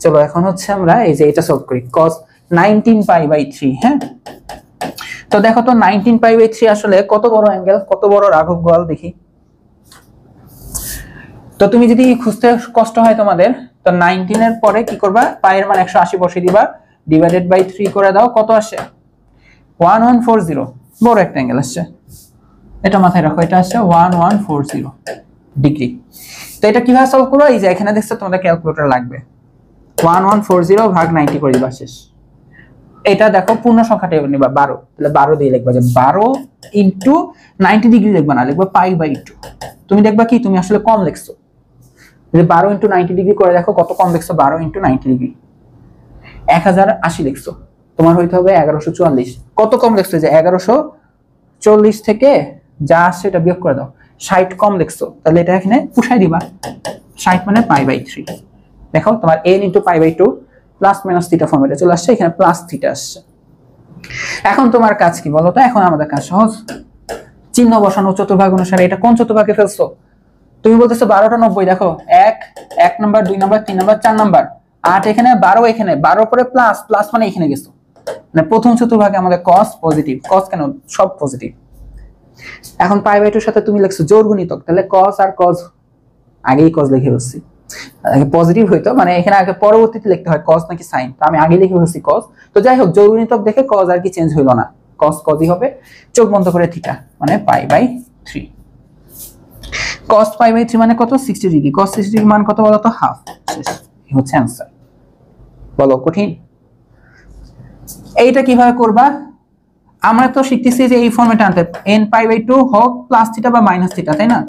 [SPEAKER 1] চলো এখন হচ্ছে আমরা এই যে এটা সলভ করি। cos 19 pi by 3। হ্যাঁ, তো দেখো তো 19 পাই বাই 3 আসলে কত বড় অ্যাঙ্গেল, কত বড় রাঘব গোয়াল দেখি। তো তুমি যদি খুঁজতে কষ্ট হয় তোমাদের, তো 19 এর পরে কি করবা? পায়ের মান 180 বসিয়ে দিবা, ডিভাইডেড বাই 3 করে দাও, কত আসে? 1140। বড় একটা অ্যাঙ্গেল আসছে, এটা মাথায় রাখো, এটা আসছে 1140 ডিগ্রি। তো এটা কিভাবে সলভ করবো? এই যে এখানে দেখছো তোমাদের ক্যালকুলেটর লাগবে। 1140 ভাগ 90 করে দিবা, শেষ। এটা দেখো পূর্ণ সংখ্যাটা নিবা 12, তাহলে 12 দিয়ে লিখবা যে 12 ইনটু 90 ডিগ্রি লিখবা না, লিখবা পাই বাই 2। তুমি দেখবা কি তুমি আসলে কম লিখছো, যে 12 ইনটু 90 ডিগ্রি করে দেখো কত কম লিখছো। 12 ইনটু 90 ডিগ্রি 1080 লিখছো, তোমার হইতে হবে 1144। কত কম লিখছো? যে 1140 থেকে যা আসছে এটা বিয়োগ করে দাও, 60 কম লিখছো, তাহলে এটা এখানে পুষাই দিবা। 60 মানে পাই বাই 3। দেখো তোমার n into pi by 2 plus minus theta ফর্মেটে চলে আসছে, এখানে প্লাস থিটা আসছে। এখন তোমার কাজ কি বলো তো? এখন আমাদের কাজ সহজ, চিহ্ন বসানো চতুর্ভাগ অনুসারে। এটা কোন চতুর্ভাগে ফেলছো? তুমি বলতেছো 12টা 90, দেখো 1 নাম্বার, 2 নাম্বার, 3 নাম্বার, 4 নাম্বার, 8 এখানে, 12 এখানে, 12 পরে প্লাস, প্লাস মানে এখানে গেছো। মানে প্রথম চতুর্ভাগে আমাদের cos পজিটিভ, cos কেন? সব পজিটিভ। এখন পাই বাই 2 এর সাথে তুমি লিখছো জোড় গুণিতক, তাহলে cos আর cos, আগেই cos লিখে ফেলছি। পজিটিভ হইতো মানে এখানে আগে পরবর্তীতে লিখতে হয় cos নাকি sin, তো আমি আগে লিখে ফেলছি cos। তো যাই হোক, জোড় গুণিতক দেখে cos আর কি চেঞ্জ হইলো না, cos cosই হবে। চোখ বন্ধ করে থিটা মানে pi by 3। cos pi by 3 মানে কত? 60 ডিগ্রি। cos 60 ডিগ্রি মান কত বলো তো? হাফ। শেষ, এই হচ্ছে आंसर। বলো কঠিন? এইটা কিভাবে করবা? আমরা তো শিখতেছি যে এই ফরম্যাটে আনতে, n পাই বাই 2 হোক প্লাস থিটা বা মাইনাস থিটা, তাই না?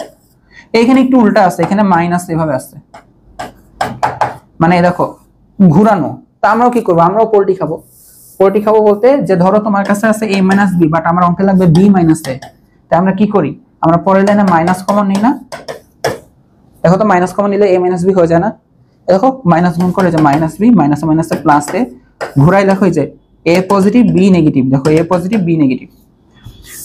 [SPEAKER 1] এইখানে একটু উল্টা আছে, এখানে মাইনাস এভাবে আছে, মানে দেখো ঘুরানো। তো আমরাও কি করবো? আমরাও পোল্টি খাবো। পোল্টি খাবো বলতে যে ধরো তোমার কাছে আছে a মাইনাস b, বাট আমার অঙ্কে লাগবে b মাইনাস a। তাই আমরা কি করি? আমরা পরের লাইনে মাইনাস কমন নিই না? দেখো তো মাইনাস কমন নিলে a মাইনাস b হয়ে যায় না? দেখো মাইনাস গুণ করে যে মাইনাস b, মাইনাস মাইনাসে প্লাস a, ঘুরাই লেখো যে a পজিটিভ b নেগেটিভ। দেখো a পজিটিভ b নেগেটিভ।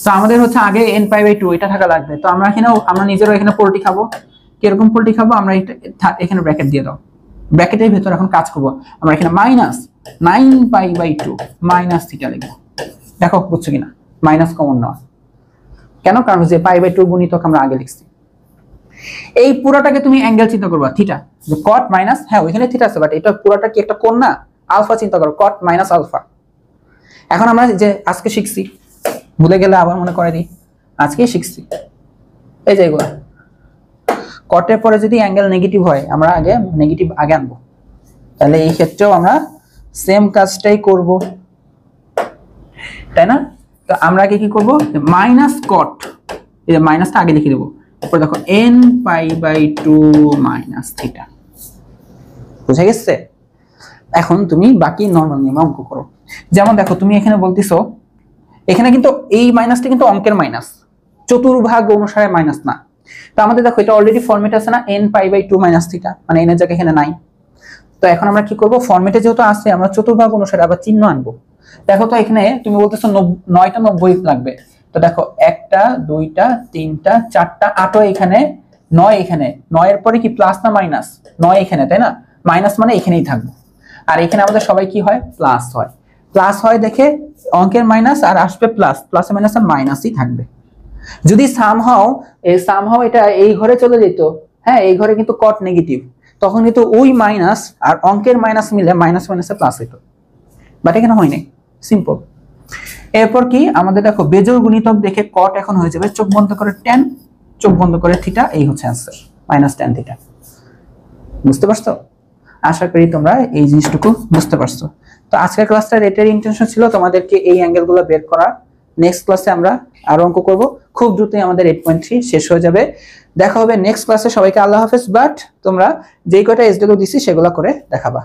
[SPEAKER 1] তো আমাদের হচ্ছে আগে n পাই বাই 2 এটা থাকা লাগবে। তো আমরা এখানে আমরা নিজেরও এখানে পোল্টি খাবো। কিরকম পোল্টি খাবো? আমরা এখানে ব্র্যাকেট দিয়ে দাও, ব্র্যাকেটের ভিতর এখন কাজ করব। আমরা এখানে মাইনাস 9π/2 মাইনাস থিটা লিখবো। দেখো বুঝছো কিনা, মাইনাস কমন নেওয়া কেন, কারণ যে π/2 গুণিতক আমরা আগে লিখছি। এই পুরোটাকে তুমি অ্যাঙ্গেল চিন্তা করবা থিটা, যে কট মাইনাস, হ্যাঁ ওইখানে থিটা আছে বাট এটা পুরোটা কি একটা কোণ না, আলফা চিন্তা করো, কট মাইনাস আলফা। এখন আমরা যে আজকে শিখছি, ভুলে গেলে আবার মনে করে দিই, আজকেই শিখছি এই যে এগুলা কটের পরে যদি অ্যাঙ্গেল নেগেটিভ হয় আমরা আগে নেগেটিভ আগে আনবো, তাহলে এই ক্ষেত্রেও আমরা সেম কাজটাই করব, তাই না? তো আমরা আগে কি করব, মাইনাস কট, এই যে মাইনাসটা আগে লিখে দেবো, তারপর দেখো nπ/2 মাইনাস থিটা। বুঝা গেছে? এখন তুমি বাকি নরমাল নিয়মে অঙ্ক করো। যেমন দেখো তুমি এখানে বলতেছো, এখানে কিন্তু এই মাইনাসটা কিন্তু অঙ্কের মাইনাস, চতুর্ভাগ অনুসারে মাইনাস না। তো আমাদের দেখো এটা অলরেডি ফরম্যাট আছে না, nπ/2 মাইনাস থিটা, মানে n এর জায়গায় এখানে নাই। তো এখন আমরা কি করব, ফরম্যাটে যেহেতু আছে আমরা চতুর্ভাগ অনুসারে আবার চিহ্ন আনবো। দেখো তো এখানে তুমি বলতেছো 9টা 90 লাগবে, তো দেখো 1টা 2টা 3টা 4টা 8ও এখানে, 9 এখানে, 9 এর পরে কি প্লাস না মাইনাস, 9 এখানে, তাই না? মাইনাস মানে এখানেই থাকবে, আর এখানে আমাদের সবাই কি হয়, প্লাস হয়। প্লাস হয় দেখে অঙ্কের মাইনাস আর আসবে প্লাস, প্লাসে মাইনাসে মাইনাসই থাকবে। যদি সামহাও এটা এই ঘরে চলে যেত, হ্যাঁ এই ঘরে কিন্তু কট নেগেটিভ, তখন কিন্তু ওই মাইনাস আর অঙ্কের মাইনাস মিলে মাইনাস মাইনাসে প্লাস হইতো, বাট এখানে হয়নি, সিম্পল। এরপর কি আমাদের দেখো বেজোড় গুণিতক দেখে কট এখন হয়ে যাবে চোখ বন্ধ করে tan, চোখ বন্ধ করে থিটা, এই হচ্ছে অ্যান্সার, মাইনাস tan থিটা। বুঝতে পারছো? আশা করি তোমরা এই জিনিসটুকু বুঝতে পারছো। তো আজকের ক্লাসটা এটার ইন্টেনশন ছিল তোমাদেরকে এই অ্যাঙ্গেলগুলো বের করা। নেক্সট ক্লাসে আমরা আরো অঙ্ক করব, খুব দ্রুতই আমাদের 8.3 শেষ হয়ে যাবে। দেখা হবে নেক্সট ক্লাসে, সবাইকে আল্লাহ হাফেজ। বাট তোমরা যেই কয়টা এসডব্লিউ দিছি সেগুলো করে দেখাবা।